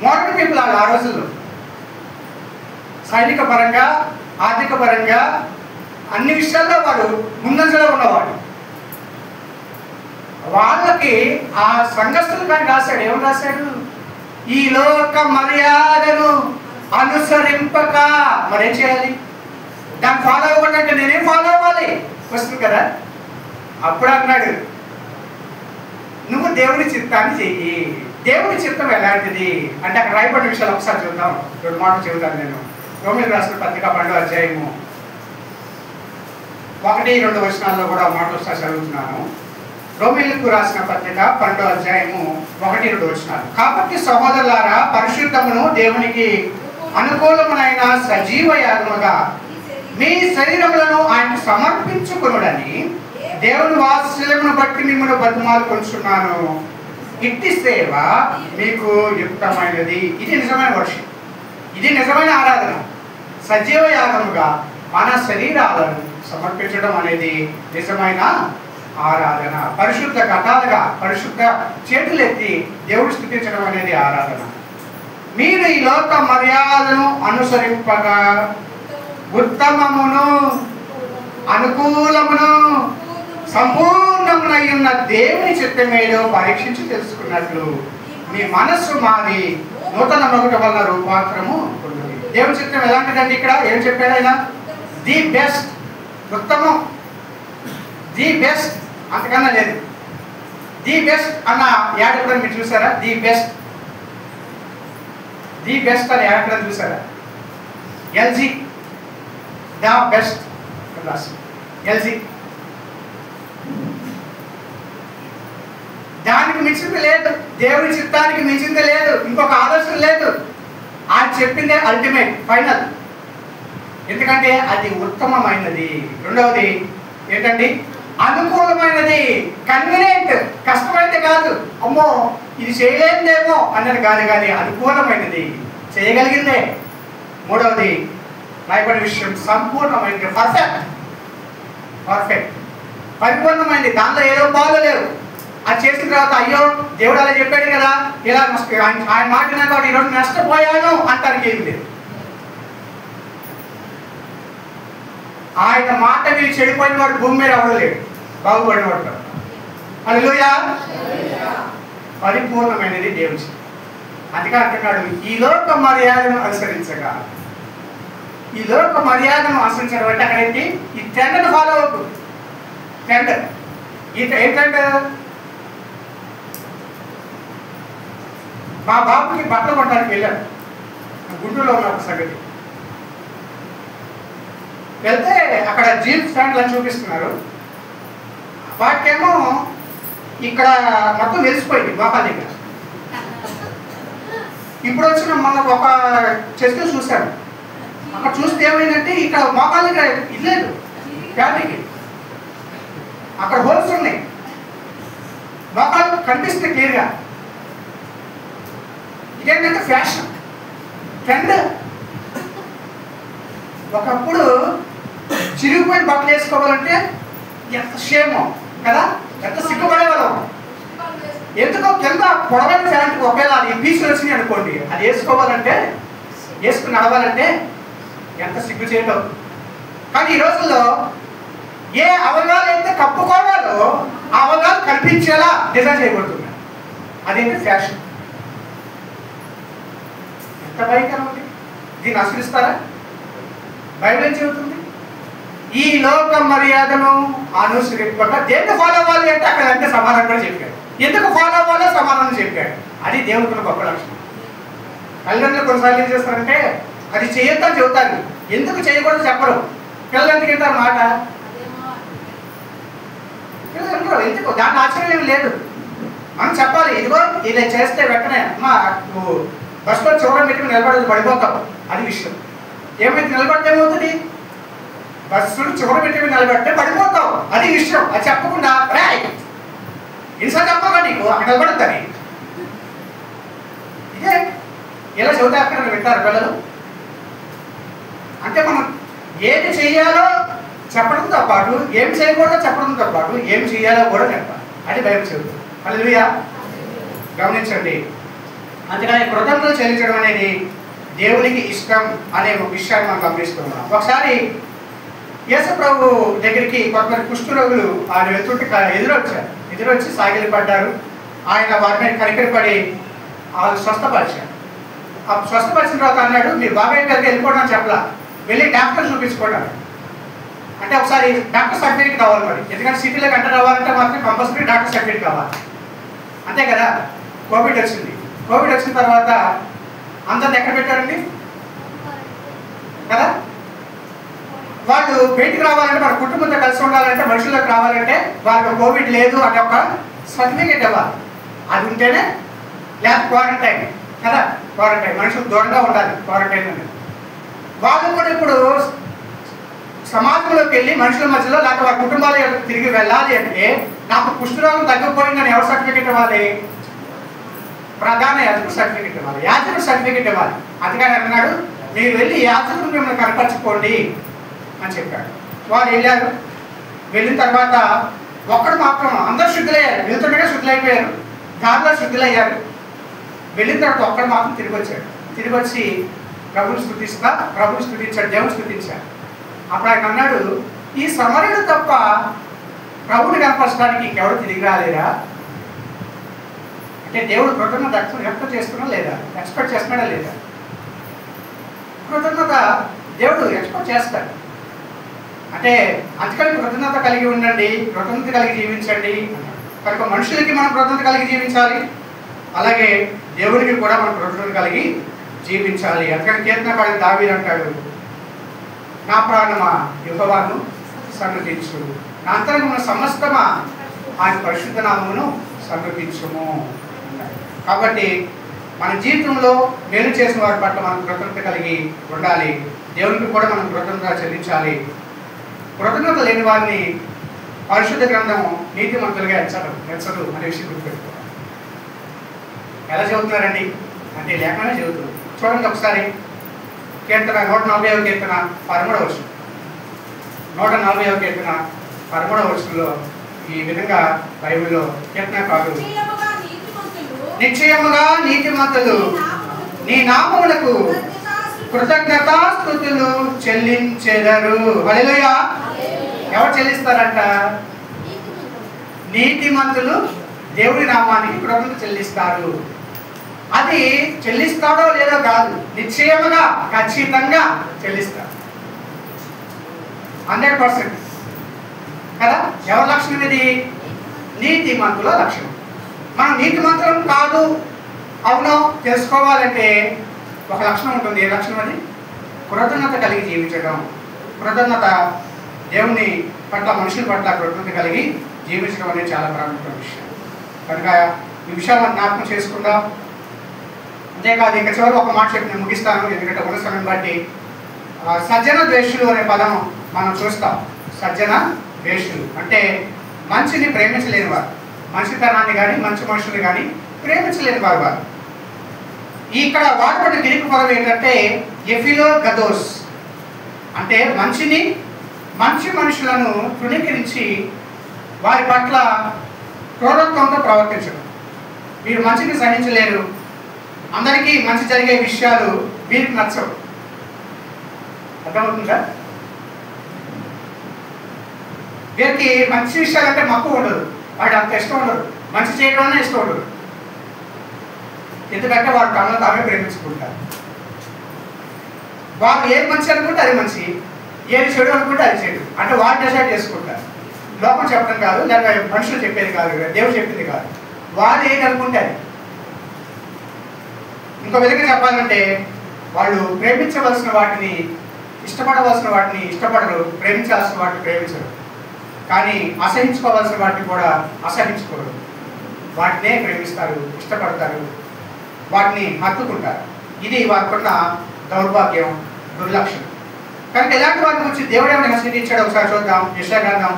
మోడర్న్ పీపుల్ అని. ఆ రోజుల్లో సైనిక పరంగా, ఆర్థిక పరంగా అన్ని విషయాల్లో వాడు ముందంజలో ఉన్నవాడు. వాళ్ళకి ఆ సంఘస్థులు కానీ రాశాడు. ఏమని రాశాడు? ఈ లోక మర్యాదను అనుసరింపక మరేం చేయాలి? దాన్ని ఫాలో అవ్వాలంటే నేనేం ఫాలో అవ్వాలి? వస్తుంది కదా. అప్పుడు అన్నాడు, నువ్వు దేవుని చిత్తాన్ని చెయ్యి. దేవుని చిత్తం ఎలాంటిది అంటే అక్కడ రాయబడిన విషయాలు ఒకసారి చూద్దాం. 2 మాటలు చెబుతాను నేను. రోమీయులకు రాసిన పత్రిక 12వ అధ్యాయము 1-2 వచనాల్లో కూడా మాటలు ఒకసారి చదువుతున్నాను. రోమీయులకు రాసిన పత్రిక 12వ అధ్యాయము 1-2 వచనాలు. కాబట్టి సహోదరులారా, పరిశుద్ధమును దేవునికి అనుకూలమైన సజీవ యాగముగా మీ శరీరములను ఆయనకు సమర్పించుకొనుడని దేవుని వాత్సల్యమును బట్టి మిమ్మల్ని బతిమాలుకొనుచున్నాను. ఇట్టి సేవ మీకు యుక్తమైనది. ఇది నిజమైన వర్షిప్, ఇది నిజమైన ఆరాధన. సజీవ యాగముగా మన శరీరాలను సమర్పించడం అనేది నిజమైన ఆరాధన. పరిశుద్ధ ఘటాలుగా, పరిశుద్ధ చేతులెత్తి దేవుడు స్తుతించడం అనేది ఆరాధన. మీరు ఈ లోక మర్యాదను అనుసరింపగా ఉత్తమమును అనుకూలమును సంపూర్ణమునయ్యున్న దేవుని చిత్తమేదో పరీక్షించి తెలుసుకున్నట్లు మీ మనస్సు మారి నూతన మగుట వల్ల రూపాంతరము పొందింది. దేవుని చిత్తం ఎలాంటిదండి? ఇక్కడ ఏం చెప్పాడు ఆయన? ది బెస్ట్, ఉత్తమం, ది బెస్ట్, అంతకన్నా లేదు. ది బెస్ట్ అన్న యాడ్ కూడా మీరు చూసారా? ది బెస్ట్, ది బెస్ట్ అని యాడ్ కూడా చూసారా? LG, the best class, LG. దానికి మించింది లేదు, దేవుని చిత్తానికి మించింది లేదు, ఇంకొక ఆలోచన లేదు. ఆయన చెప్పిందే అల్టిమేట్, ఫైనల్. ఎందుకంటే అది ఉత్తమమైనది. రెండవది ఏంటండి? అనుకూలమైనది, కన్వీనియంట్. కష్టమైతే కాదు, అమ్మో ఇది చేయలేదేమో అన్నది కాదు, కానీ అనుకూలమైనది, చేయగలిగిందే. మూడవది రాయబడిన విషయం సంపూర్ణమైనది, పర్ఫెక్ట్, పర్ఫెక్ట్, పరిపూర్ణమైనది. దాంట్లో ఏదో బాగోలేవు. అది చేసిన తర్వాత అయ్యో దేవుడు అలా చెప్పాడు కదా, ఇలా ఆయన మాట కాబట్టి ఈరోజు నష్టపోయాను అంటానికి ఏమి లేదు. ఆయన మాట మీరు చెడిపోయిన వాడు భూమి మీద అవ్వలేడు, బాగుపడిన వాడు. హల్లెలూయా. పరిపూర్ణమైనది దేవుడి. అందుకే అంటున్నాడు, ఈ లోక మర్యాదను అనుసరించగా. ఈ లోక మర్యాదను అనుసరించడం అంటే అక్కడేంటి? ఈ ట్రెండ్ని ఫాలో అవ్వకు. ట్రెండ్ ఏంటంటే, మా బాబుకి బట్టలు కొట్టడానికి వెళ్ళాను, గుంటూరులో ఉన్న ఒక సంగతి. వెళ్తే అక్కడ జీన్స్ ప్యాంట్లు అని చూపిస్తున్నారు. వాటికేమో ఇక్కడ మొత్తం వెలిసిపోయింది మోకాల దగ్గర. ఇప్పుడు వచ్చిన మొన్న ఒక చెస్ట్ చూశాను, అక్కడ చూస్తే ఏమైందంటే ఇక్కడ మోకాల దగ్గర ఇది లేదు, ఫ్యాబ్రిక్, అక్కడ హోల్స్ ఉన్నాయి, మోకాలు కనిపిస్తుంది క్లియర్గా. ఇదేంటంటే ఫ్యాషన్, ట్రెండ్. ఒకప్పుడు చిరిగిపోయిన బట్టలు వేసుకోవాలంటే ఎంత క్షేమో కదా, ఎంత సిగ్గుపడేవాళ్ళం. ఎందుకో కింద పొడవైన ప్యాంట్కి ఒకవేళ అది పీసులు వచ్చినాయి అనుకోండి, అది వేసుకోవాలంటే, వేసుకుని నడవాలంటే ఎంత సిగ్గు చేయడం. కానీ ఈ రోజుల్లో ఏ అవగాలు అయితే కప్పుకోవాలో ఆ అవగాలు కనిపించేలా డిజైన్ చేయబడుతున్నాయి. అదేంటి ఫ్యాషన్. ఎంత భయంకరం ఉంది. దీన్ని అనుసరిస్తారా? బైబిల్ ఏం చెబుతుంది? ఈ లోక మర్యాదను అనుసరింపక దేన్ని ఫాలో అవ్వాలి అంటే అక్కడ అంటే సమాధానం కూడా చెప్పాడు. ఎందుకు ఫాలో అవ్వాలో సమాధానం చెప్పాడు. అది దేవుడికి గొప్ప లక్షణం. తల్లిదండ్రులు కొన్నిసార్లు ఏం చేస్తారంటే అది చేయొద్దని చెబుతారు, ఎందుకు చేయకూడదు చెప్పరు. పిల్లలు ఎందుకు వింటారు మాట? పిల్లలు ఎందుకు? దాని ఆశ్చర్యం ఏమి లేదు. మనం చెప్పాలి, ఇదిగో ఇలా చేస్తే వెంటనే అమ్మా నువ్వు బస్సులో చివరి పెట్టి నిలబడి పడిపోతావు. అది విషయం. ఏమైతే నిలబడితే ఏమవుతుంది? బస్సులు చివరి పెట్టి నిలబడితే పడిపోతావు. అది విషయం. అది చెప్పకుండా ఇన్సార్ చెప్పాలా నీకు అక్కడ నిలబడతాని. ఇదే ఇలా చదివితే అక్కడ వింటారు పిల్లలు. అంటే మనం ఏమి చెయ్యాలో చెప్పడంతో పాటు ఏమి చేయకూడదో చెప్పడంతో పాటు ఏమి చేయాలో కూడా చెప్పాలి. అది బైబిల్ చెబుతుంది. హల్లెలూయా. గమనించండి. అందుకని కృతజ్ఞతలు చెల్లించడం అనేది దేవునికి ఇష్టం అనే ఒక విషయాన్ని మనం గమనిస్తున్నాం. ఒకసారి యేసు ప్రభు దగ్గరికి కొంతమంది కుష్ఠరోగులు ఆయన వెళ్తుంటే ఎదురొచ్చి సాగిలి పడ్డారు. ఆయన వారి మీద కనికరపడి వాళ్ళు స్వస్థపరిచారు. ఆ స్వస్థపరిచిన తర్వాత అన్నాడు, మీరు బాబాయ్ గారికి వెళ్ళిపోవడం అని చెప్పలా, వెళ్ళి డాక్టర్ చూపించుకోవడం. అంటే ఒకసారి డాక్టర్ సర్టిఫికేట్ కావాలి మరి, ఎందుకంటే సిటీలోకి ఎంటర్ అవ్వాలంటే మాత్రం కంపల్సరీ డాక్టర్ సర్టిఫికేట్ కావాలి, అంతే కదా. కోవిడ్ వచ్చింది. కోవిడ్ వచ్చిన తర్వాత అందరిని ఎక్కడ పెట్టారండి కదా. వాళ్ళు బయటికి రావాలంటే మన కుటుంబంతో కలిసి ఉండాలంటే, మనుషుల్లోకి రావాలంటే వాళ్ళకి కోవిడ్ లేదు అనే ఒక సర్టిఫికేట్ ఇవ్వాలి. అది ఉంటేనే, లేదా క్వారంటైన్ కదా, క్వారంటైన్ మనుషులు దూరంగా ఉండాలి క్వారంటైన్ అనేది. వాళ్ళు కూడా ఇప్పుడు సమాజంలోకి వెళ్ళి మనుషుల మధ్యలో లేకపోతే వాళ్ళ కుటుంబాలు తిరిగి వెళ్ళాలి అంటే నాకు కుష్ఠరోగం తగ్గిపోయిందని ఎవరు సర్టిఫికేట్ ఇవ్వాలి? ప్రధాన యాజకుడు సర్టిఫికెట్ ఇవ్వాలి, యాజకుడు సర్టిఫికెట్ ఇవ్వాలి. అందుకని అన్నాడు, మీరు వెళ్ళి యాజకుడు మిమ్మల్ని కనపరచుకోండి అని చెప్పాడు. వారు వెళ్ళారు. వెళ్ళిన తర్వాత ఒక్కడు మాత్రం, అందరూ శుద్ధులయ్యారు, వెళ్తుండగా శుద్ధులైపోయారు, దారిలో శుద్ధులయ్యారు. వెళ్ళిన తర్వాత ఒక్కడు మాత్రం తిరిగి వచ్చాడు. తిరిగి వచ్చి ప్రభుని స్తుతించాడు, దేవుని స్తుతించాడు. అప్పుడు ఆయన అన్నాడు, ఈ సమరయుడు తప్ప ప్రభుని కనపరచడానికి ఇంకెవరు తిరిగి రాలేరా? అంటే దేవుడు కృతజ్ఞత వ్యక్తం చేస్తున్నా లేదా, ఎక్స్పెక్ట్ చేస్తున్నాడా లేదా? కృతజ్ఞత దేవుడు ఎక్స్పెక్ట్ చేస్తాడు. అంటే అందుకని కృతజ్ఞత కలిగి ఉండండి, కృతజ్ఞత కలిగి జీవించండి. కనుక మనుషులకి మనం కృతజ్ఞత కలిగి జీవించాలి, అలాగే దేవుడికి కూడా మనం కృతజ్ఞత కలిగి జీవించాలి. అందుకని కీర్తనకారుడు దావీదు అంటాడు, నా ప్రాణమా యెహోవాను సన్నుతించు, నా అంతరంగమున సమస్తమా ఆయన పరిశుద్ధ నామమును సన్నుతించుము. కాబట్టి మన జీవితంలో మేలు చేసిన వారి పట్ల మనం కృతజ్ఞత కలిగి ఉండాలి, దేవునికి కూడా మనం కృతజ్ఞత చెల్లించాలి. కృతజ్ఞత లేని వారిని పరిశుద్ధ గ్రంథం నీతిమంతులుగా ఎంచదు అనే విషయం గుర్తుపెట్టుకోవాలి. ఎలా చదువుతున్నారండి అంటే లేఖనే చదువుతుంది. చూడండి ఒకసారి కీర్తన 140వ కీర్తన 13వ వచనం. 140వ కీర్తన 13వ వచనంలో ఈ విధంగా బైబిల్లో కీర్తనకారుడు, నిశ్చయముగా నీతిమంతులు నీ నామములకు కృతజ్ఞతాస్తుతులు చెల్లించెదరు. హల్లెలూయా. ఎవరు చెల్లిస్తారంట? నీతిమంతులు దేవుడి నామానికి కృతజ్ఞత చెల్లిస్తారు. అది చెల్లిస్తాడో లేదో కాదు, నిశ్చయముగా ఖచ్చితంగా చెల్లిస్తారు, 100% కదా. ఎవరి లక్షణం ఇది? నీతిమంతుల లక్షణం. మనం నీతిమంతులం కాదు అవునో తెలుసుకోవాలంటే ఒక లక్షణం ఉంటుంది. ఏ లక్షణం అది? కృతజ్ఞత కలిగి జీవించడం. కృతజ్ఞత దేవుని పట్ల, మనుషుల పట్ల కృతజ్ఞత కలిగి జీవించడం అనేది చాలా ప్రాముఖ్యమైన విషయం. కనుక ఈ విషయాలను జ్ఞాపకం చేసుకుందాం. అంతేకాదు, ఇంకా చివరి ఒక మాట చెప్పి నేను ముగిస్తాను, ఎందుకంటే ఉన్న సమయం బట్టి. సజ్జన ద్వేషులు అనే పదం మనం చూస్తాం. సజ్జన ద్వేషులు అంటే మంచిని ప్రేమించలేని వారు, మంచితనాన్ని కానీ మంచి మనుషులు కానీ ప్రేమించలేని వారు. ఇక్కడ వాడబడిన గ్రీకు పదం ఏంటంటే ఎఫిలో గదోస్, అంటే మంచి మనుషులను తృణీకరించి వారి పట్ల క్రూరత్వంతో ప్రవర్తించడం. వీరు మంచిని సహించలేరు, అందరికీ మంచి జరిగే విషయాలు వీరికి నచ్చవు. అర్థమవుతుందా? వీరికి మంచి విషయాలు అంటే మక్కువ ఉండదు, వాడు అంత ఇష్టం ఉండదు, మంచి చేయడం అనే ఇష్టం ఉండదు. ఎందుకంటే వాడు తమను తామే ప్రేమించుకుంటారు. వాళ్ళు ఏది మంచి అనుకుంటే అది మంచి, ఏది చెడు అనుకుంటే అది చెడు, అంటే వాళ్ళు డిసైడ్ చేసుకుంటారు. లోకం చెప్పడం కాదు, లేదా మనుషులు చెప్పేది కాదు, దేవుడు చెప్పింది కాదు, వాళ్ళు ఏది అనుకుంటే అది. ఇంకో విధంగా చెప్పాలంటే వాళ్ళు ప్రేమించవలసిన వాటిని ఇష్టపడవలసిన వాటిని ఇష్టపడరు, ప్రేమించాల్సిన వాటిని ప్రేమించరు. కానీ అసహించుకోవాల్సిన వాటిని కూడా అసహించుకోరు. వాటినే ప్రేమిస్తారు, ఇష్టపడతారు, వాటిని హత్తుకుంటారు. ఇది వారికున్న దౌర్భాగ్యం, దుర్లక్షణం. కనుక ఇలాంటి వారి గురించి దేవుడు ఏమైనా హెచ్చరించాడు ఒకసారి చూద్దాం. యెషయా గ్రంథం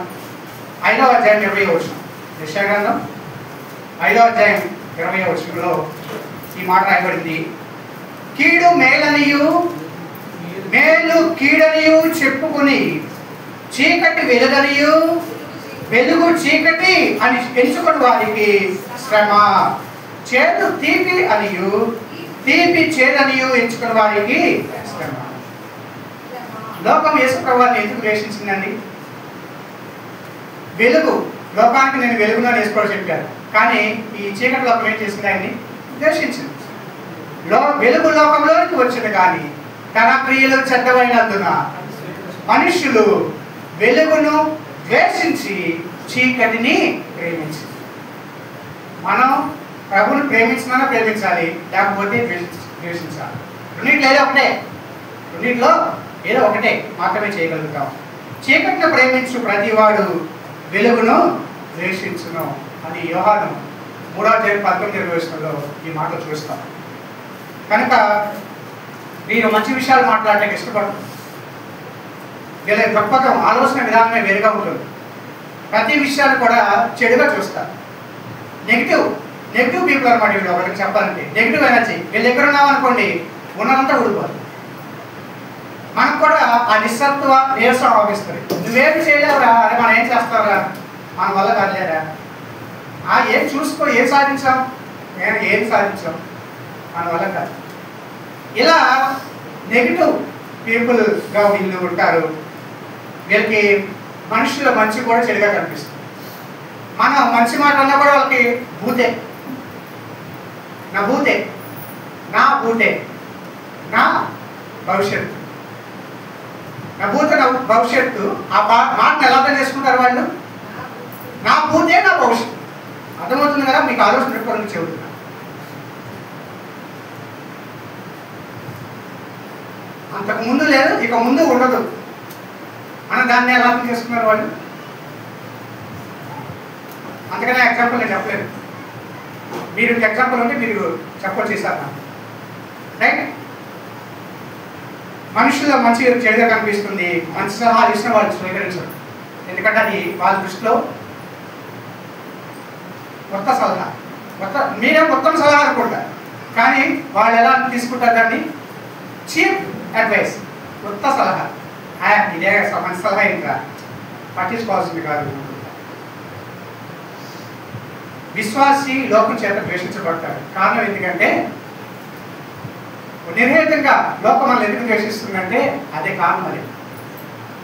5వ అధ్యాయం 20వ వచనం. యెషయా గ్రంథం 5వ అధ్యాయం 20వ వచనంలో ఈ మాట రాయబడింది, కీడు మేలనియు మేలు కీడనియు చెప్పుకుని చీకటి వెలుగనియు వెలుగు చీకటి అని ఎంచుకుని వారికి శ్రమ, చేదు తీపి అనియు తీపి చేదనియు ఎంచుకుని వారికి శ్రమ. లోకం యేసు ప్రభువుని ఎందుకు ద్వేషించిందండి? వెలుగు, లోకానికి నేను వెలుగును అని యేసు ప్రభు చెప్పారు. కానీ ఈ చీకటి లోకం ఏం చేసింది? ఆయన్ని ద్వేషించింది. వెలుగు లోకంలోనికి వచ్చింది, కానీ తన క్రియలు చెడ్డమైనందున మనుష్యులు వెలుగును ద్వేషించి చీకటిని ప్రేమించింది. మనం ప్రభుని ప్రేమించినా ప్రేమించాలి, లేకపోతే ద్వేషించాలి. రెండింటిలో ఏదో ఒకటే మాత్రమే చేయగలుగుతాం. చీకటిని ప్రేమించు ప్రతివాడు వెలుగును ద్వేషించును అని యోహాను 3వ అధ్యాయం 19వ వచనంలో ఈ మాటలు చూస్తాం. కనుక మీరు మంచి విషయాలు మాట్లాడటానికి ఇష్టపడతారు. వీళ్ళ దృక్పథం, ఆలోచన విధానమే వేరుగా ఉంటుంది. ప్రతి విషయాన్ని కూడా చెడుగా చూస్తారు, నెగిటివ్ నెగిటివ్ పీపుల్ అనమాట. వీళ్ళు ఒకరికి చెప్పాలంటే నెగిటివ్ ఎనర్జీ. వీళ్ళ దగ్గర ఉన్నామనుకోండి ఉన్నదంతా ఊడిపోతుంది. మనకు కూడా ఆ నిస్సత్వ నీరసం ఆగిస్తుంది. నువ్వేం చేయలేవురా, అరే మనం ఏం చేస్తావురా, మన వల్ల కాదులేరా, ఏం చూసుకో, ఏం సాధించాం, ఏం సాధించాం, మన వల్ల కాదు. ఇలా నెగిటివ్ పీపుల్గా వీళ్ళు ఉంటారు. వీళ్ళకి మనుషుల మంచి కూడా చెడుగా కనిపిస్తుంది. మనం మంచి మాట అన్నా కూడా వాళ్ళకి భూతే, నా భూతే, నా భూతే, నా భవిష్యత్తు, నా భూత నా భవిష్యత్తు. ఆ మాటను ఎలా అర్థం చేసుకుంటారు వాళ్ళు? నా భూతే నా భవిష్యత్తు. అర్థమవుతుంది కదా? మీకు ఆలోచన పెట్టుకోవడానికి చెబుతున్నా. అంతకు ముందు లేదు, ఇక ముందు ఉండదు అని దాన్ని ఎలా అర్థం చేసుకున్నారు వాళ్ళు? అందుకనే ఎగ్జాంపుల్ నేను చెప్పలేదు. మీరు ఎగ్జాంపుల్ ఉంటే మీరు చెప్పొచ్చు చేశారు, రైట్? మనుషుల మంచి చెడుగా కనిపిస్తుంది. మంచి సలహాలు ఇచ్చిన వాళ్ళు స్వీకరించరు, ఎందుకంటే అది వాళ్ళ దృష్టిలో కొత్త సలహా. మీరే మొత్తం సలహా అనుకుంటారు, కానీ వాళ్ళు ఎలా తీసుకుంటారు దాన్ని? చీప్ అడ్వైస్, కొత్త సలహా. ఇదే మంచి సలహా ఇంకా పట్టించుకోవాల్సింది కాదు. విశ్వాసి లోకం చేత ద్వేషించబడతాడు. కారణం ఎందుకంటే నిర్హేతంగా లోకం మనల్ని ఎందుకు ద్వేషిస్తుందంటే అదే కారణం. అది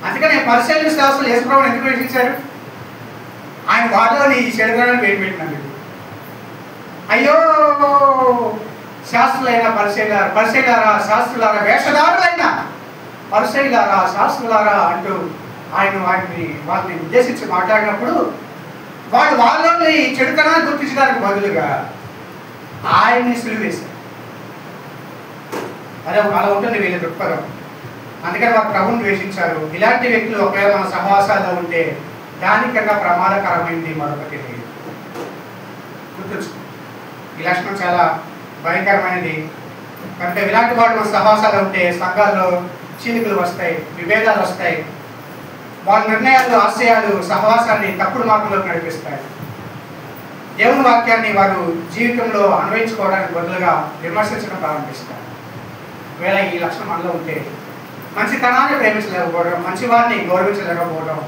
అందుకనే పరిశీలన శాస్త్రులు యేసుప్రభువుని ఎందుకు ద్వేషించారు? ఆయన వాళ్ళని ఈ చెడుగానే వేడి పెట్టినాడు. అయ్యో శాస్త్రులైన పరిశీలారా శాస్త్రులారా, వేషధారులైన పరిశీలారా శాస్త్రులారా అంటూ ఆయన్ని వాళ్ళని ఉద్దేశించి మాట్లాడినప్పుడు వాళ్ళని చెడుతనాన్ని గుర్తించడానికి బదులుగా ఆయన్ని సులువేశారు. అదే అలా ఉంటుంది వీళ్ళ దృక్పథం. అందుకని వారు ప్రభువుని ద్వేషించారు. ఇలాంటి వ్యక్తులు ఒకవేళ మన సహవాసాల్లో ఉంటే దానికన్నా ప్రమాదకరమైంది మరొకటి లేదు. గుర్తుంచుకో, ఈ లక్షణం చాలా భయంకరమైనది. కనుక ఇలాంటి వాడు మన సహవాసాలు ఉంటే సంఘాల్లో చీలికలు వస్తాయి, విభేదాలు వస్తాయి. వాళ్ళ నిర్ణయాలు, ఆశయాలు సహవాసాన్ని తప్పుడు మార్గంలోకి నడిపిస్తాయి. దేవుని వాక్యాన్ని వారు జీవితంలో అన్వయించుకోవడానికి బదులుగా విమర్శించడం ప్రారంభిస్తారు. ఒకవేళ ఈ లక్షణం మనలో ఉంటే మంచితనాన్ని ప్రేమించలేకపోవడం, మంచివారిని గౌరవించలేకపోవడం,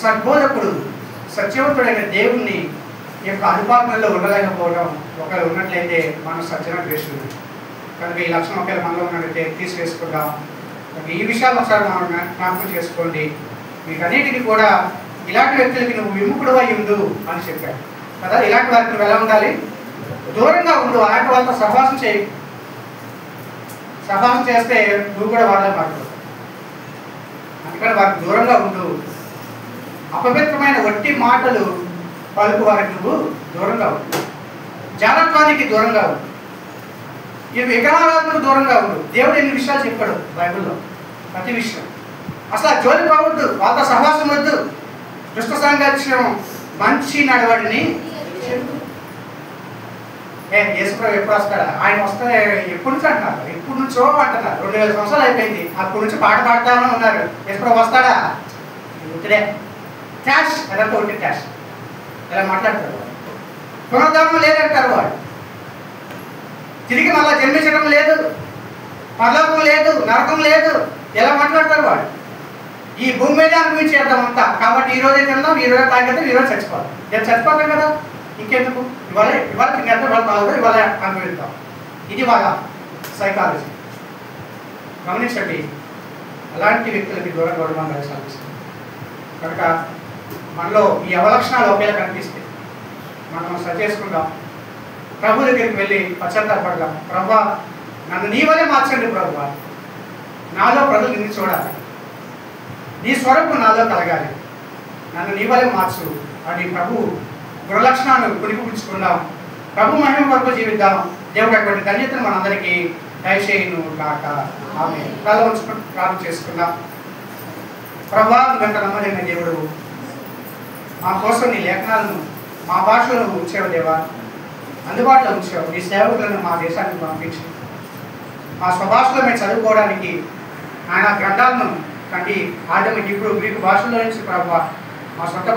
సద్బోధకుడు సత్యవంతుడైన దేవుణ్ణి యొక్క అనుపాలనలో ఉండలేకపోవడం ఒకవేళ ఉన్నట్లయితే మనం సజ్జన ద్వేషులు. కనుక ఈ లక్షణం ఒకవేళ మనలో ఉన్నట్లయితే తీసివేసుకుందాం. ఈ విషయాలు ఒకసారి మనం జ్ఞాపకం చేసుకోండి. వీటన్నిటికీ కూడా ఇలాంటి వ్యక్తులకి నువ్వు విముఖుడు అయి ఉండు అని చెప్పాడు కదా. ఇలాంటి వారికి నువ్వు ఎలా ఉండాలి? దూరంగా ఉండు. అలాంటి వాళ్ళతో సహవాసం చేయి. సహవాసం చేస్తే నువ్వు కూడా వాళ్ళే మాట్లాడు. అందుకని వారికి దూరంగా ఉండు. అపవిత్రమైన వట్టి మాటలు పలుకు వారికి నువ్వు దూరంగా ఉండు. జాలత్వానికి దూరంగా ఉండు. ఈ విగ్రహారాధనకు దూరంగా ఉండు. దేవుడు ఎన్ని విషయాలు చెప్పాడు బైబిల్లో, ప్రతి విషయం. అసలు జోలి పోవద్దు, వాళ్ళతో సహవాసం వద్దు. దుష్ట సాంగత్యం, మంచి నడవడిని. యేసుప్రభు ఎప్పుడు వస్తాడా? ఆయన వస్తే ఎప్పటి నుంచి అంటున్నారు? ఎప్పటి నుంచో అంటున్నారు. 2000 సంవత్సరాలు అయిపోయింది. అప్పటి నుంచి పాట పాడతామని ఉన్నారు. యేసుప్రభు వస్తాడా? ఉత్తిడే క్యాష్, అదంతా ఒకటి క్యాష్. ఇలా మాట్లాడతారు. పునరుద్ధరణ లేదంటారు వాడు. తిరిగి మళ్ళా జన్మించడం లేదు, పరలోకం లేదు, నరకం లేదు. ఎలా మాట్లాడతారు వాడు? ఈ భూమి మీద అనుభవించేద్దాం అంతా. కాబట్టి ఈ రోజే తిందాం, ఈ రోజే తాగేద్దాం, ఈ రోజు చచ్చిపోతాం. రేపు చచ్చిపోతాం కదా, ఇంకెందుకు? ఇవాళ తినేద్దాం, ఇవాళ తాగుదాం, ఇవాళ అనుభవిద్దాం. ఇది వాళ్ళ సైకాలజీ. గమనించండి, అలాంటి వ్యక్తులకి దూరంగా ఉండడం సాధిస్తుంది. కనుక మనలో ఈ అవలక్షణాలు ఒకవేళ కనిపిస్తే మనం సరి చేసుకుందాం. ప్రభు దగ్గరికి వెళ్ళి పశ్చాత్తాపడదాం. ప్రభువా, నన్ను నీ వల్లే మార్చండి ప్రభువా. నాలో ప్రజలు నిన్ను చూడాలి, నీ స్వరూపం నాలో కలగాలి, నన్ను నీ వల్లే మార్చు అని ప్రభు గుణలక్షణాలు పుణిపుచ్చుకుందాం. ప్రభు మహిమ వరకు జీవిద్దాం. దేవుడు అటువంటి ధన్యతను మనందరికీ దయచేయును కాక. ఆమె తల ఉంచుకుని ప్రార్థన చేసుకుందాం. ప్రభువా, నువ్వెంత నమ్మదగిన దేవుడు. మా కోసం నీ లేఖనాలను మా భాషలో ఉంచావు దేవా, అందుబాటులో ఉంచావు. నీ సేవకులను మా దేశానికి పంపించి మా స్వభాషలో మేము చదువుకోవడానికి ఆయన గ్రంథాలను కంటి ఆదిమ హీబ్రూ గ్రీకు భాషలో నుంచి ప్రభువా మా సొంత